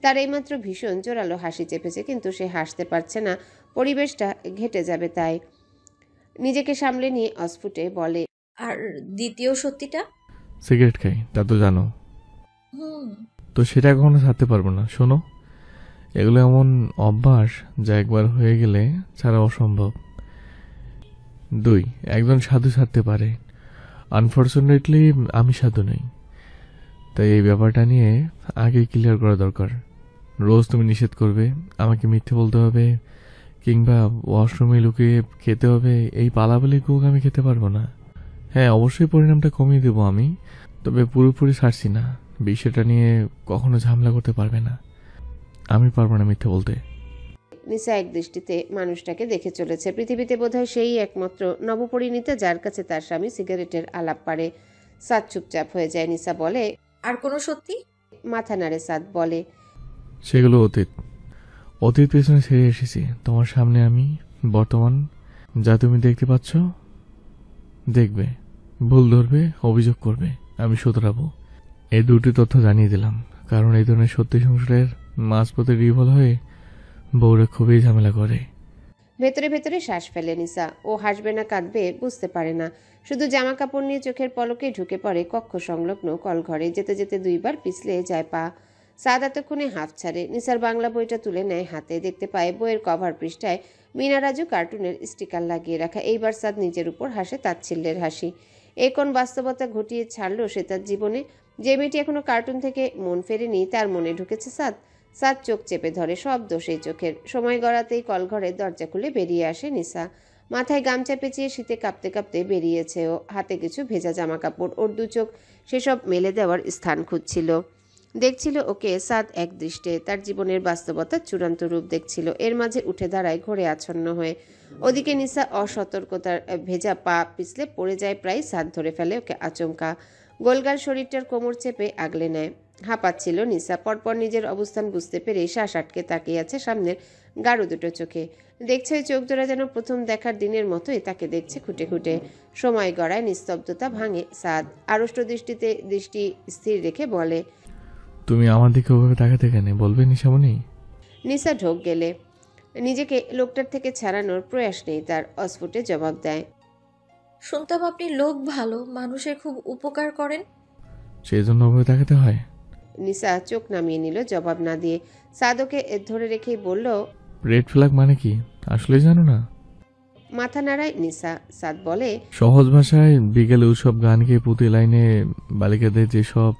তার এইমাত্র ভীষণ জোরালো হাসি চেপেছে, কিন্তু সে হাসতে পারছে না। পরিবেশটা ঘেটে যাবে তাই। নিজেকে সামলে নিয়ে অস্ফুটে বলে, আর দ্বিতীয় সত্যিটা? সিগারেট খাই, তা তো জানো। তো সেটা কখনো ছাড়তে পারবো না। শোনো, এগুলো এমন অভ্যাস যা একবার হয়ে গেলে ছাড়া অসম্ভব। 2, একজন সাধু ছাড়তে পারে। আনফর্চুনেটলি আমি সাধু নই। তাই এই ব্যাপারটা নিয়ে আগে ক্লিয়ার করা দরকার। রোজ তুমি নিষেধ করবে, আমাকে মিথ্যে বলতে হবে, কিংবা ওয়াশরুমে লুকিয়ে খেতে হবে, এই পালাপালি কুক আমি খেতে পারবো না। হ্যাঁ, অবশ্যই পরিণামটা কমিয়ে দেবো আমি, তবে পুরোপুরি ছাড়ছি না। বিষয়টা নিয়ে কখনো ঝামেলা করতে পারবে না। আমি পারবো না মিথ্যে বলতে। নিসা এক দৃষ্টিতে মানুষটাকে দেখে চলেছে। পৃথিবীতে বোধহয় সেই একমাত্র নবপরিণীতা যার কাছে তার স্বামী সিগারেটের আলাপ পারে। সাদ চুপচাপ হয়ে যায়। নিসা বলে, আর কোনো সত্যি? মাথা নাড়ে সাদ, বলে, সেগুলো অতীত। অতীত পেছনে ছেড়ে এসেছি। তোমার সামনে আমি বর্তমান, যা তুমি দেখতে পাচ্ছ, দেখবে, ভুল ধরবে, অভিযোগ করবে, আমি শুধরাবো। এই দুটি তথ্য জানিয়ে দিলাম, কারণ এই ধরনের সত্যি সংসারের মাঝপথে রিভল হয়ে বউরা খুবই ঝামেলা করে। ভেতরে ভেতরে শ্বাস ফেলে নিসা। ও হাসবে না কাঁদবে বুঝতে পারে না। শুধু জামা কাপড় নিয়ে চোখের পলকে ঢুকে পড়ে কক্ষ সংলগ্ন কলঘরে। যেতে যেতে 2 বার পিছলে যায় পা। সাদ এতক্ষণে হাঁফ ছাড়ে। নিসার বাংলা বইটা তুলে নেয় হাতে। দেখতে পায় বইয়ের কভার পৃষ্ঠায় মিনা রাজু কার্টুনের স্টিকার লাগিয়ে রাখা। এইবার সাদ নিজের উপর হাসে তাচ্ছিল্যের হাসি। এই কোন বাস্তবতা ঘটিয়ে ছাড়লো সে তার জীবনে? যে মেয়েটি এখনো কার্টুন থেকে মন ফেরেনি, তার মনে ঢুকেছে সাদ। সাদ চোখ চেপে ধরে, সব দোষেই চোখের। সময় গড়াতেই কলঘরের দরজা খুলে বেরিয়ে আসে নিসা। মাথায় গামছা পেঁচিয়ে শীতে কাঁপতে কাঁপতে বেরিয়েছে ও। হাতে কিছু ভেজা জামা কাপড়। ওর 2 চোখ সেসব মেলে দেওয়ার স্থান খুঁজছিল। দেখছিল ওকে সাদ এক দৃষ্টে। তার জীবনের বাস্তবতার চূড়ান্ত রূপ দেখছিল। এর মাঝে উঠে দাঁড়ায় ঘোরে আচ্ছন্ন হয়ে। ওদিকে নিসা অসতর্কতার ভেজা পা পিছলে পড়ে যায় প্রায়। সাদ ধরে ফেলে ওকে আচমকা। গোলগাল শরীরটার কোমর চেপে আগলে নেয়। হাঁপাচ্ছিল নিসা। পরপর নিজের অবস্থান বুঝতে পেরে শ্বাস আটকে তাকিয়ে আছে সামনের গাঢ় 2 চোখে। দেখছে ওই চোখ জোড়া যেন প্রথম দেখার দিনের মতোই তাকে দেখছে খুঁটে খুঁটে। সময় গড়ায়, নিস্তব্ধতা ভাঙে। সাদ আড়ষ্ট দৃষ্টিতে দৃষ্টি স্থির রেখে বলে, তুমি আমার দিকে ওভাবে তাকাতে কেন, বলবে নিশামণি? নিসা ঢোক গেলে নিজেকে লোকটার থেকে ছাড়ানোর প্রয়াস নেই তার। অস্ফুটে জবাব দেয়, শুনতাম আপনি লোক ভালো, মানুষের খুব উপকার করেন। সেই জন্য ওভাবে তাকাতে হয়? নিসা চোখ নামিয়ে নিল জবাব না দিয়ে। সাদকে ধরে রেখেই বলল, রেড ফ্ল্যাগ মানে কি আসলে জানো না? মাথা নাড়ায় নিসা। সাদ বলে, সহজ ভাষায় বিকেলে উৎসব গান গেয়ে প্রতি লাইনে বালিকাদের যেসব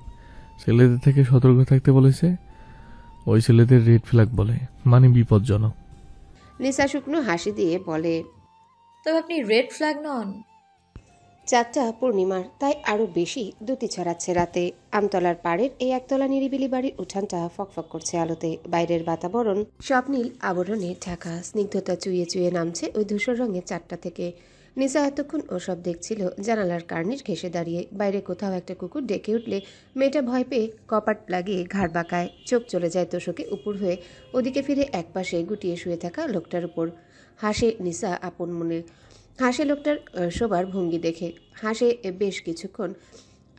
ছেলেদের থেকে সতর্ক থাকতে বলেছে, ওই ছেলেদের রেড ফ্ল্যাগ বলে, মানে বিপজ্জনক। নিসা শুকনো হাসি দিয়ে বলে, তবে আপনি রেড ফ্ল্যাগ নন। চাঁদটা পূর্ণিমার, তাই আরো বেশি দ্যুতি ছড়াচ্ছে রাতে। আমতলার পাড়ের এই একতলা নিরিবিলি বাড়ির উঠানটা ফকফক করছে আলোতে। বাইরের বাতাবরণ স্বপ্নীল আবরণে ঢাকা। স্নিগ্ধতা চুইয়ে চুইয়ে নামছে ওই ধূসর রঙের চারটা থেকে। নিসা এতক্ষণ ওসব দেখছিল জানালার কার্নিশ ঘেঁষে দাঁড়িয়ে। বাইরে কোথাও একটা কুকুর ডেকে উঠলে মেয়েটা ভয় পেয়ে কপাট লাগিয়ে ঘাড় বাঁকায়। চোখ চলে যায় তোষকে উপর হয়ে। ওদিকে ফিরে একপাশে গুটিয়ে শুয়ে থাকা লোকটার উপর হাসে নিসা আপন মনে। হাসে লোকটার শোবার ভঙ্গি দেখে, হাসে বেশ কিছুক্ষণ।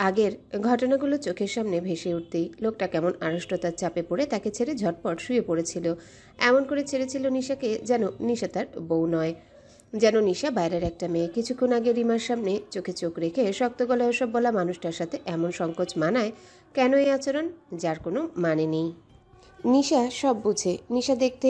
আগের ঘটনাগুলো চোখের সামনে ভেসে উঠতেই লোকটা কেমন আড়ষ্টতার চাপে পড়ে তাকে ছেড়ে ঝটপট শুয়ে পড়েছিল। এমন করে ছেড়েছিল নিশাকে যেন নিশা তার বউ নয়, যেন নিশা বাইরের একটা মেয়ে। কিছুক্ষণ আগে রিমার সামনে চোখে চোখ রেখে শক্ত গলায় ওসব বলা মানুষটার সাথে এমন সংকোচ মানায় কেন এই আচরণ, যার কোনো মানে নেই। নিশা সব বুঝে। নিশা দেখতে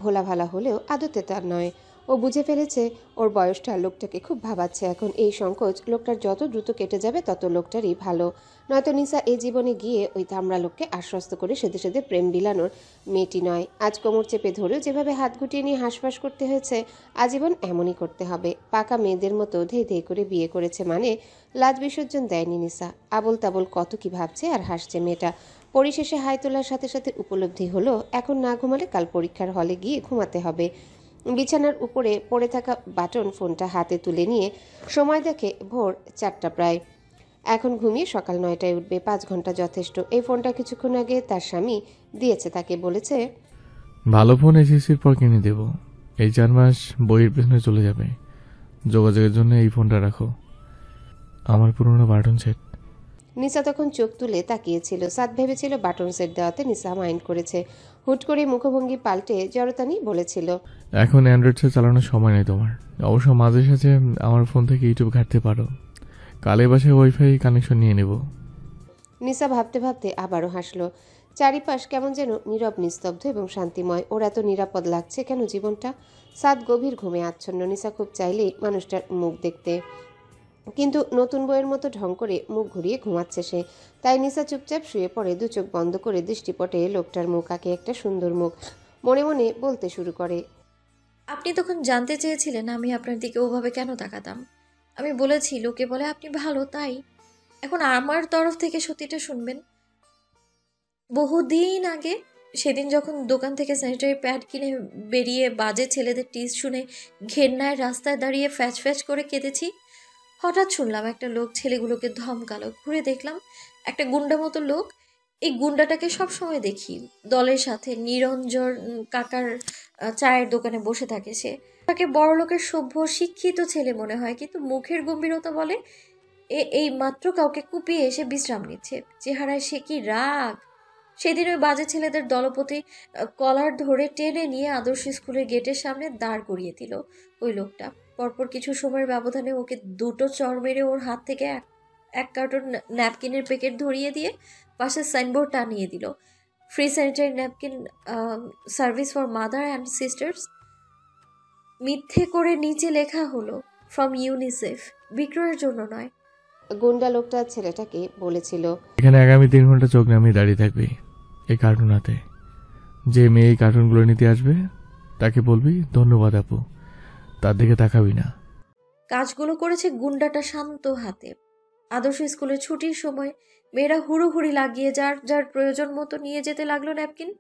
ভোলা ভালা হলেও আদতে তার নয়। ও বুঝে ফেলেছে ওর বয়সটা লোকটাকে খুব ভাবাচ্ছে এখন। এই সংকোচ লোকটার যত দ্রুত কেটে যাবে তত লোকটারই ভালো। নয়তো নিশা এই জীবনে গিয়ে ওই তামড়া লোককে আশ্বস্ত করে সেদে সেদে প্রেম বিলানোর মেয়েটি নয়। আজ কোমর চেপে ধরেও যেভাবে হাত গুটিয়ে নিয়ে হাঁসফাঁস করতে হয়েছে, আজীবন এমনই করতে হবে। পাকা মেয়েদের মতো ধেই ধেই করে বিয়ে করেছে মানে লাজ বিসর্জন দেয়নি নিশা। আবল তাবল কত কি ভাবছে আর হাসছে মেয়েটা। পরিশেষে হাই তোলার সাথে সাথে উপলব্ধি হলো এখন না ঘুমালে কাল পরীক্ষার হলে গিয়ে ঘুমাতে হবে। বিছানার উপরে পড়ে থাকা বাটন ফোনটা হাতে তুলে নিয়ে সময় দেখে ভোর 4টা প্রায়। এখন ঘুমিয়ে সকাল 9টায় উঠবে, 5 ঘন্টা যথেষ্ট। এই ফোনটা কিছুক্ষণ আগে তার স্বামী দিয়েছে তাকে, বলেছে ভালো ফোন এসএসসির পর কিনে দেব, এই 4 মাস বইয়ের পেছনে চলে যাবে, যোগাযোগের জন্য এই ফোনটা রাখো, আমার পুরনো বাটন সেট। নিশা তখন চোখ তুলে তাকিয়েছিল। সাদ ভেবেছিল বাটন সেট দেওয়াতে নিশা মাইন্ড করেছে। হুট করে মুখভঙ্গি পাল্টে জড়তানি বলেছিল, এখন অ্যান্ড্রয়েড সেট চালানোর সময় নেই তোমার, অবশ্য মাঝে সাঝে আমার ফোন থেকে ইউটিউব ঘাঁটতে পারো, কালে বাসায় ওয়াইফাই কানেকশন নিয়ে নেব। নিশা ভাবতে ভাবতে আবারও হাসলো। চারিপাশ কেমন যেন নীরব নিস্তব্ধ এবং শান্তিময়। ওর এত নিরাপদ লাগছে কেন জীবনটা? সাদ গভীর ঘুমে আচ্ছন্ন। নিশা খুব চাইলেই মানুষটার মুখ দেখতে, কিন্তু নতুন বইয়ের মতো ঢং করে মুখ ঘুরিয়ে ঘুমাচ্ছে সে। তাই নিশা চুপচাপ শুয়ে পড়ে, দু চোখ বন্ধ করে দৃষ্টিপটে লোকটার মুখ আঁকে একটা সুন্দর মুখ। মনে মনে বলতে শুরু করে, আপনি তখন জানতে চেয়েছিলেন আমি আপনার দিকে ওভাবে কেন তাকাতাম। আমি বলেছি লোকে বলে আপনি ভালো, তাই। এখন আমার তরফ থেকে সত্যিটা শুনবেন। বহুদিন আগে, সেদিন যখন দোকান থেকে স্যানিটারি প্যাড কিনে বেরিয়ে বাজে ছেলেদের টিস শুনে ঘেন্নায় রাস্তায় দাঁড়িয়ে ফ্যাচ ফ্যাচ করে কেঁদেছি, হঠাৎ শুনলাম একটা লোক ছেলেগুলোকে ধমকালো। ঘুরে দেখলাম একটা গুন্ডা মতো লোক। এই গুন্ডাটাকে সবসময় দেখি দলের সাথে নিরঞ্জন কাকার চায়ের দোকানে বসে থাকে। সে তাকে বড় লোকের সভ্য শিক্ষিত ছেলে মনে হয়, কিন্তু মুখের গম্ভীরতা বলে এই মাত্র কাউকে কুপিয়ে এসে বিশ্রাম নিচ্ছে। চেহারায় সে কি রাগ! সেদিন ওই বাজে ছেলেদের দলপতি কলার ধরে টেনে নিয়ে আদর্শ স্কুলের গেটের সামনে দাঁড় করিয়ে দিল ওই লোকটা। পরপর কিছু সময়ের ব্যবধানে ওকে 2টো চড় মেরে ওর হাত থেকে এক কার্টন ন্যাপকিনের প্যাকেট ধরিয়ে দিয়ে পাশে সাইনবোর্ড টানিয়ে দিল, free sanitary napkin service for mother and sisters. মিথ্যে করে নিচে লেখা হলো ফ্রম ইউনিসেফ, বিক্রয়ের জন্য নয়। গুন্ডা লোকটা ছেলেটাকে বলেছিল, এখানে আগামী 3 ঘন্টা চোখ নামিয়ে দাঁড়িয়ে থাকবি এই কার্টুন হাতে। যে মেয়ে এই কার্টুনগুলো নিতে আসবে তাকে বলবি ধন্যবাদ আপু, তার দিকে তাকাবি না। কাজগুলো করেছে গুন্ডাটা শান্ত হাতে। আদর্শ স্কুলের ছুটির সময় মেয়েরা হুড়োহুড়ি লাগিয়ে যার যার প্রয়োজন মতো নিয়ে যেতে লাগলো ন্যাপকিন।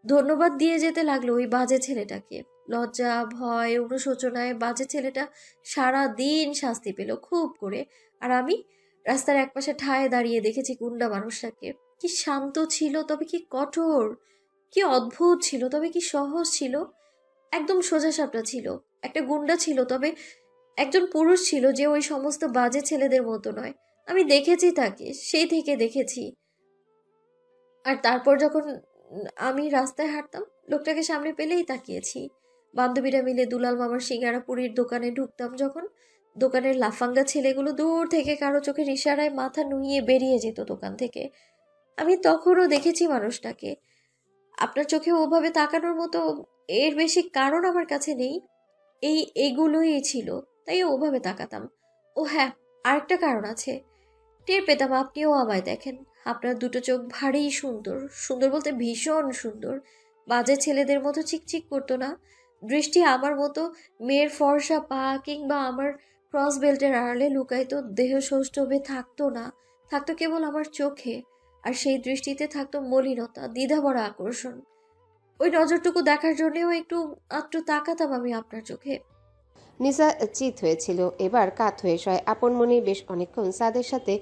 ধন্যবাদ দিয়ে যেতে লাগলো ওই বাজে ছেলেটাকে। লজ্জা, ভয়, অনুশোচনায় বাজে ছেলেটা সারা দিন শাস্তি পেল খুব করে। আর আমি রাস্তার একপাশে ঠায় দাঁড়িয়ে দেখেছি গুন্ডা মানুষটাকে। কি শান্ত ছিল, তবে কি কঠোর! কি অদ্ভুত ছিল, তবে কি সহজ ছিল! একদম সোজাসাপটা ছিল। একটা গুন্ডা ছিল, তবে একজন পুরুষ ছিল যে ওই সমস্ত বাজে ছেলেদের মতো নয়। আমি দেখেছি তাকে, সেই থেকে দেখেছি। আর তারপর যখন আমি রাস্তায় হাঁটতাম, লোকটাকে সামনে পেলেই তাকিয়েছি। বান্ধবীরা মিলে দুলাল মামার সিঙ্গারা পুরীর দোকানে ঢুকতাম যখন, দোকানের লাফাঙ্গা ছেলেগুলো দূর থেকে কারো চোখের ইশারায় মাথা নুইয়ে বেরিয়ে যেত দোকান থেকে। আমি তখনও দেখেছি মানুষটাকে। আপনার চোখে ওভাবে তাকানোর মতো এর বেশি কারণ আমার কাছে নেই। এইগুলোই ছিল, তাই ওভাবে তাকাতাম। ও হ্যাঁ, আরেকটা কারণ আছে। টের পেতাম আপনিও আমায় দেখেন। আপনার 2টো চোখ ভারী সুন্দর, সুন্দর বলতে ভীষণ সুন্দর। বাজে ছেলেদের মতো চিকচিক করতো না। দৃষ্টি আমার মতো মেয়ের ফর্সা পা কিংবা আমার ক্রস বেল্টের আড়ালে লুকাইতো দেহ সৌষ্ঠবে থাকতো না, থাকতো কেবল আমার চোখে। আর সেই দৃষ্টিতে থাকতো মলিনতা, দ্বিধাভরা আকর্ষণ। ওই নজরটুকু দেখার জন্যেও একটু তাকাতাম আমি আপনার চোখে। নিশা চিত হয়েছিল, এবার কাত হয়ে শয়। আপন মনে বেশ অনেকক্ষণ সাদের সাথে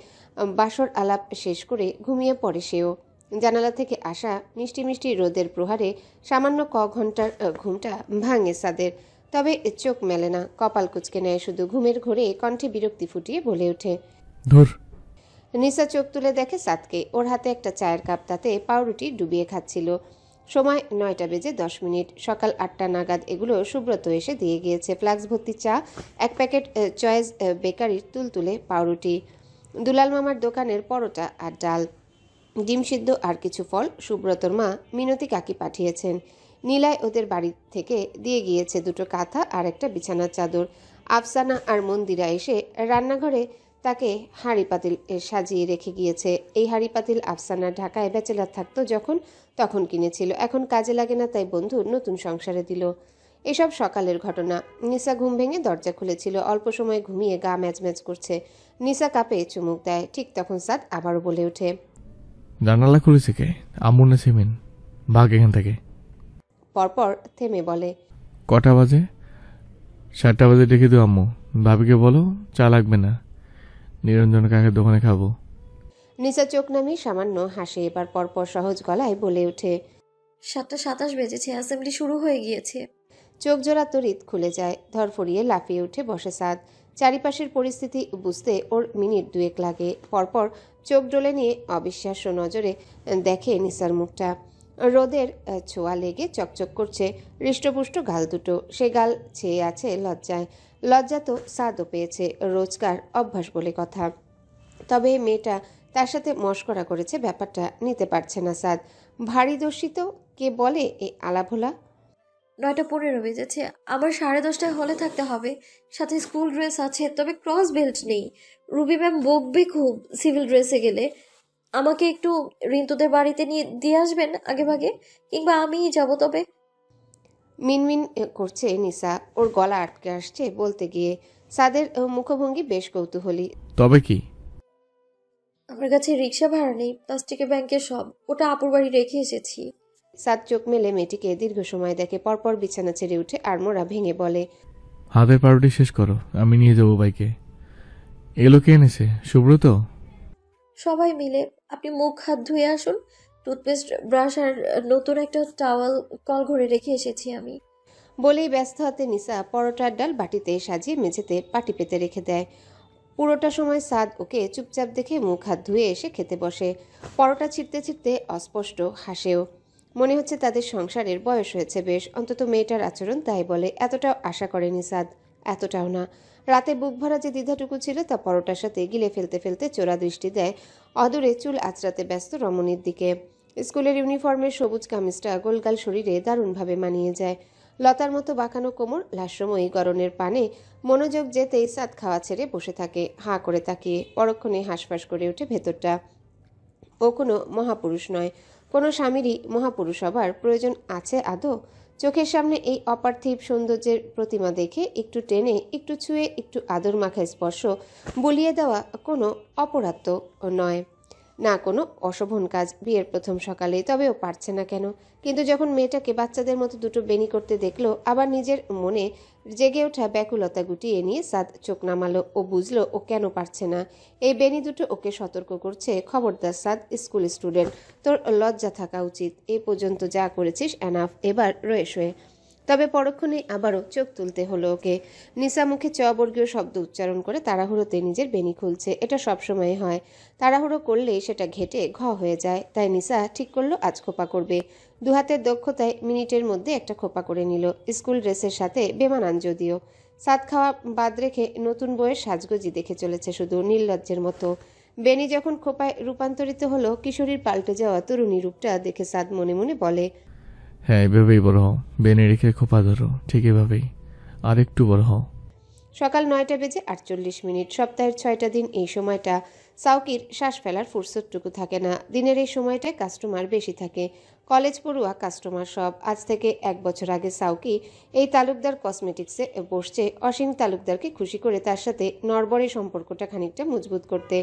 বাসর আলাপ শেষ করে ঘুমিয়ে পড়ে সেও। জানালা থেকে আসা মিষ্টি মিষ্টি রোদের প্রহারে সামান্য ঘন্টার ঘুমটা ভাঙে সাদের। তবে চোখ মেলে না, কপাল কুঁচকে নেয় শুধু। ঘুমের ঘোরে কণ্ঠে বিরক্তি ফুটিয়ে বলে ওঠে, ধুর। নিসা চোখ তুলে দেখে সাদকে। ওর হাতে একটা চায়ের কাপ, তাতে পাউরুটি ডুবিয়ে খাচ্ছিল। সময় 9:10। সকাল 8টা নাগাদ এগুলো সুব্রত এসে দিয়ে গিয়েছে। ফ্লাক্স ভর্তি চা, 1 প্যাকেট চয়েস বেকারির তুলতুলে পাউরুটি, দুলাল মামার দোকানের পরোটা আর ডাল, ডিম সিদ্ধ আর কিছু ফল। সুব্রতর মা মিনতি কাকি পাঠিয়েছেন। নীলায় ওদের বাড়ি থেকে দিয়ে গিয়েছে 2টো কাঁথা আর একটা বিছানার চাদর। আফসানা আর মন্দিরা এসে রান্নাঘরে তাকে হাঁড়ি পাতিল সাজিয়ে রেখে গিয়েছে। এই হাঁড়ি পাতিল আফসানা ঢাকায় ব্যাচেলার থাকতো যখন তখন কিনেছিল, এখন কাজে লাগে না, তাই বন্ধুর নতুন সংসারে দিল। এসব সকালের ঘটনা। নিসা ঘুম ভেঙে দরজা খুলেছিল। অল্প সময় ঘুমিয়ে গা ম্যাচ ম্যাচ করছে। নিসা কাপে চুমুক দেয়। ঠিক তখন সাদ আবারও বলে ওঠে, জানালা খুলেছে কে? আম্মু না সেমিন? ভাগ এখান থেকে। পরপর থেমে বলে, কটা বাজে? 7টা বাজে ডেকে দিও আম্মু। ভাবিকে বলো চা লাগবে না, নিরঞ্জন কাকের দোকানে খাবো। নিসা চোখ নামিয়ে সামান্য হাসে। এবার পরপর সহজ গলায় বলে ওঠে, 7:27 বেজেছে, অ্যাসেম্বলি শুরু হয়ে গিয়েছে। চোখ জোড়া তড়িৎ খুলে যায়। ধরফড়িয়ে লাফিয়ে উঠে বসে সাদ। চারিপাশের পরিস্থিতি বুঝতে ওর মিনিট 2 লাগে। পরপর চোখ ডলে নিয়ে অবিশ্বাস্য নজরে দেখে নিসার মুখটা। রোদের ছোঁয়া লেগে চকচক করছে হৃষ্টপুষ্ট গাল দুটো। সে গাল ছেয়ে আছে লজ্জায়। লজ্জা তো সাদও পেয়েছে, রোজকার অভ্যাস বলে কথা। তবে মেয়েটা তার সাথে মশকরা করেছে, ব্যাপারটা নিতে পারছে না সাদ। ভারী দর্শিত কে বলে এ আলাভোলা। 9:15 বেজেছে, আমার 10:30টায় হলে থাকতে হবে। সাথে স্কুল ড্রেস আছে, তবে ক্রস বেল্ট নেই। রুবি ম্যাম বকবে খুব সিভিল ড্রেসে গেলে। আমাকে একটু রিন্তুদের বাড়িতে নিয়ে দিয়ে আসবেন আগে ভাগে, কিংবা আমিই যাব। তবে মিনমিন করছে নিসা, ওর গলা আটকে আসছে বলতে গিয়ে। সাদের মুখভঙ্গি বেশ কৌতূহলী। তবে কি? আমার কাছে রিক্সা ভাড়া নেই, প্লাস্টিকের ব্যাংকের সব, ওটা আপুর বাড়ি রেখে এসেছি। সাদ চোখ মেলে মেয়েটিকে দীর্ঘ সময় দেখে। পরপর বিছানা ছেড়ে উঠে আড়মোড়া ভেঙে বলে, হাতের পাউরুটি শেষ করো, আমি নিয়ে যাবো বাইকে। এগুলো কে এনেছে? সুব্রত? সবাই মিলে। আপনি মুখ হাত ধুয়ে আসুন। টুথপেস্ট, ব্রাশ আর নতুন একটা টাওয়াল কল ঘরে রেখে এসেছি আমি। বলেই ব্যস্ত হাতে নিসা পরোটার ডাল বাটিতে সাজিয়ে মেঝেতে পাটি পেতে রেখে দেয়। পুরোটা সময় সাদ ওকে চুপচাপ দেখে মুখ হাত ধুয়ে এসে খেতে বসে। পরোটা ছিঁড়তে ছিঁড়তে অস্পষ্ট হাসেও। মনে হচ্ছে তাদের সংসারের বয়স হয়েছে বেশ, অন্তত মেয়েটার আচরণ তাই বলে। এতটাও আশা করেনি সাদ, এতটাও না। রাতে বুক ভরা যে দ্বিধাটুকু ছিল তা পরোটার সাথে গিলে ফেলতে ফেলতে চোরা দৃষ্টি দেয় অদূরে চুল আঁচড়াতে ব্যস্ত রমণীর দিকে। স্কুলের ইউনিফর্মের সবুজ কামিজটা গোলগাল শরীরে দারুণভাবে মানিয়ে যায়। লতার মতো বাঁকানো কোমর, লাস্যময়ী গরনের পানে মনোযোগ যেতেই সাদ খাওয়া ছেড়ে বসে থাকে হাঁ করে তাকিয়ে। পরক্ষণে হাঁসফাঁস করে ওঠে ভেতরটা। ও কোনো মহাপুরুষ নয়, কোনো স্বামীরই মহাপুরুষ হবার প্রয়োজন আছে আদৌ? চোখের সামনে এই অপার্থিব সৌন্দর্যের প্রতিমা দেখে একটু টেনে, একটু ছুঁয়ে, একটু আদর মাখা স্পর্শ বুলিয়ে দেওয়া কোনো অপরাধ তো নয়, না কোনো অশোভন কাজ বিয়ের প্রথম সকালে। তবেও পারছে না কেন? কিন্তু যখন মেয়েটাকে বাচ্চাদের মতো 2টো বেনি করতে দেখলো, আবার নিজের মনে জেগে ওঠা ব্যাকুলতা গুটিয়ে নিয়ে সাদ চোখ নামালো। ও বুঝলো ও কেন পারছে না। এই বেনি দুটো ওকে সতর্ক করছে, খবরদার সাদ, স্কুল স্টুডেন্ট, তোর লজ্জা থাকা উচিত। এ পর্যন্ত যা করেছিস এনাফ, এবার রয়ে শোয়ে। তবে পরক্ষণে আবারও চোখ তুলতে হলো ওকে। নিসা মুখে চবর্গীয় শব্দ উচ্চারণ করে তাড়াহুড়োতে নিজের বেনি খুলছে। এটা সবসময় হয়, তাড়াহুড়ো করলে সেটা ঘেটে ঘ হয়ে যায়। তাই নিসা ঠিক করলো আজ খোপা করবে। 2 হাতের দক্ষতায় মিনিটের মধ্যে একটা খোপা করে নিল। স্কুল ড্রেসের সাথে বেমানান যদিও। সাদ খাওয়া বাদ রেখে নতুন বইয়ের সাজগোজি দেখে চলেছে শুধু, নির্লজ্জের মতো। বেনি যখন খোপায় রূপান্তরিত হলো, কিশোরীর পাল্টে যাওয়া তরুণী রূপটা দেখে সাদ মনে মনে বলে, হ্যাঁ এভাবেই বড় হও, বেনে রেখে খোপা ধরো, ঠিক এভাবেই, আর একটু বড় হও। সকাল 9:48। সপ্তাহের 6টা দিন এই সময়টা সাউকির শ্বাস ফেলার ফুরসতটুকু থাকে না। দিনের এই সময়টায় কাস্টমার বেশি থাকে, কলেজ পড়ুয়া কাস্টমার সব। আজ থেকে 1 বছর আগে সাউকি এই তালুকদার কসমেটিক্সে বসছে অসীম তালুকদারকে খুশি করে তার সাথে নড়বড়ে সম্পর্কটা খানিকটা মজবুত করতে।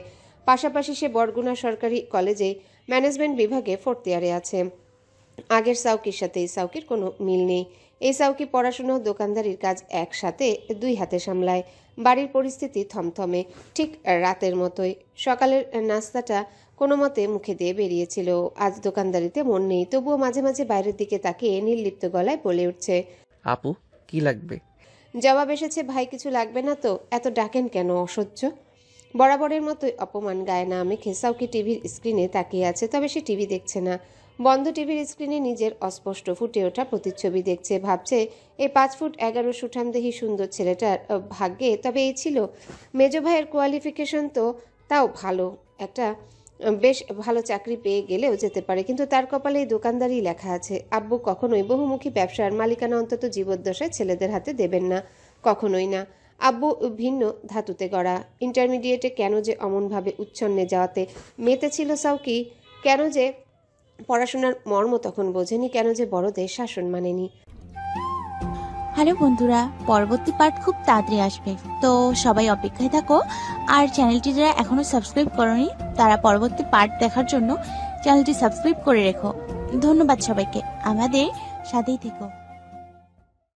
পাশাপাশি সে বরগুনা সরকারি কলেজে ম্যানেজমেন্ট বিভাগে 4th ইয়ারে আছে। আগের সাউকির সাথে এই সাউকির কোনো মিল নেই। এই সাউকি পড়াশুনো দোকানদারির কাজ একসাথে 2 হাতে সামলায়। বাড়ির পরিস্থিতি থমথমে, ঠিক রাতের মতোই। সকালের নাস্তাটা কোনো মতে মুখে দিয়ে বেরিয়েছিল। আজ দোকানদারিতে মন নেই, তবুও মাঝে মাঝে বাইরের দিকে তাকিয়ে নির্লিপ্ত গলায় বলে উঠছে, আপু কি লাগবে? জবাব এসেছে, ভাই কিছু লাগবে না তো, এত ডাকেন কেন অসহ্য। বরাবরের মতোই অপমান গায়ে না মেখে সাউকি টিভির স্ক্রিনে তাকিয়ে আছে, তবে সে টিভি দেখছে না। বন্ধ টিভির স্ক্রিনে নিজের অস্পষ্ট ফুটে ওঠা প্রতিচ্ছবি দেখছে। ভাবছে এই 5 ফুট 11 সুঠামদেহী সুন্দর ছেলেটার ভাগ্যে তবে এই ছিল। মেজ ভাইয়ের কোয়ালিফিকেশন তো তাও ভালো, একটা বেশ ভালো চাকরি পেয়ে গেলেও যেতে পারে, কিন্তু তার কপালে এই দোকানদারি লেখা আছে। আব্বু কখনোই বহুমুখী ব্যবসার মালিকানা অন্তত জীবদ্দশায় ছেলেদের হাতে দেবেন না, কখনোই না। আব্বু ভিন্ন ধাতুতে গড়া। ইন্টারমিডিয়েটে কেন যে অমনভাবে উচ্ছন্নে যাওয়াতে মেতেছিল সাউকি, কেন যে পড়াশোনার মর্ম তখন বোঝেনি, কেন যে বড়দের শাসন মানেনি। হ্যালো বন্ধুরা, পরবর্তী পার্ট খুব তাড়াতাড়ি আসবে, তো সবাই অপেক্ষায় থাকো। আর চ্যানেলটি যারা এখনো সাবস্ক্রাইব করোনি তারা পরবর্তী পার্ট দেখার জন্য চ্যানেলটি সাবস্ক্রাইব করে রেখো। ধন্যবাদ সবাইকে, আমাদের সাথেই থেকো।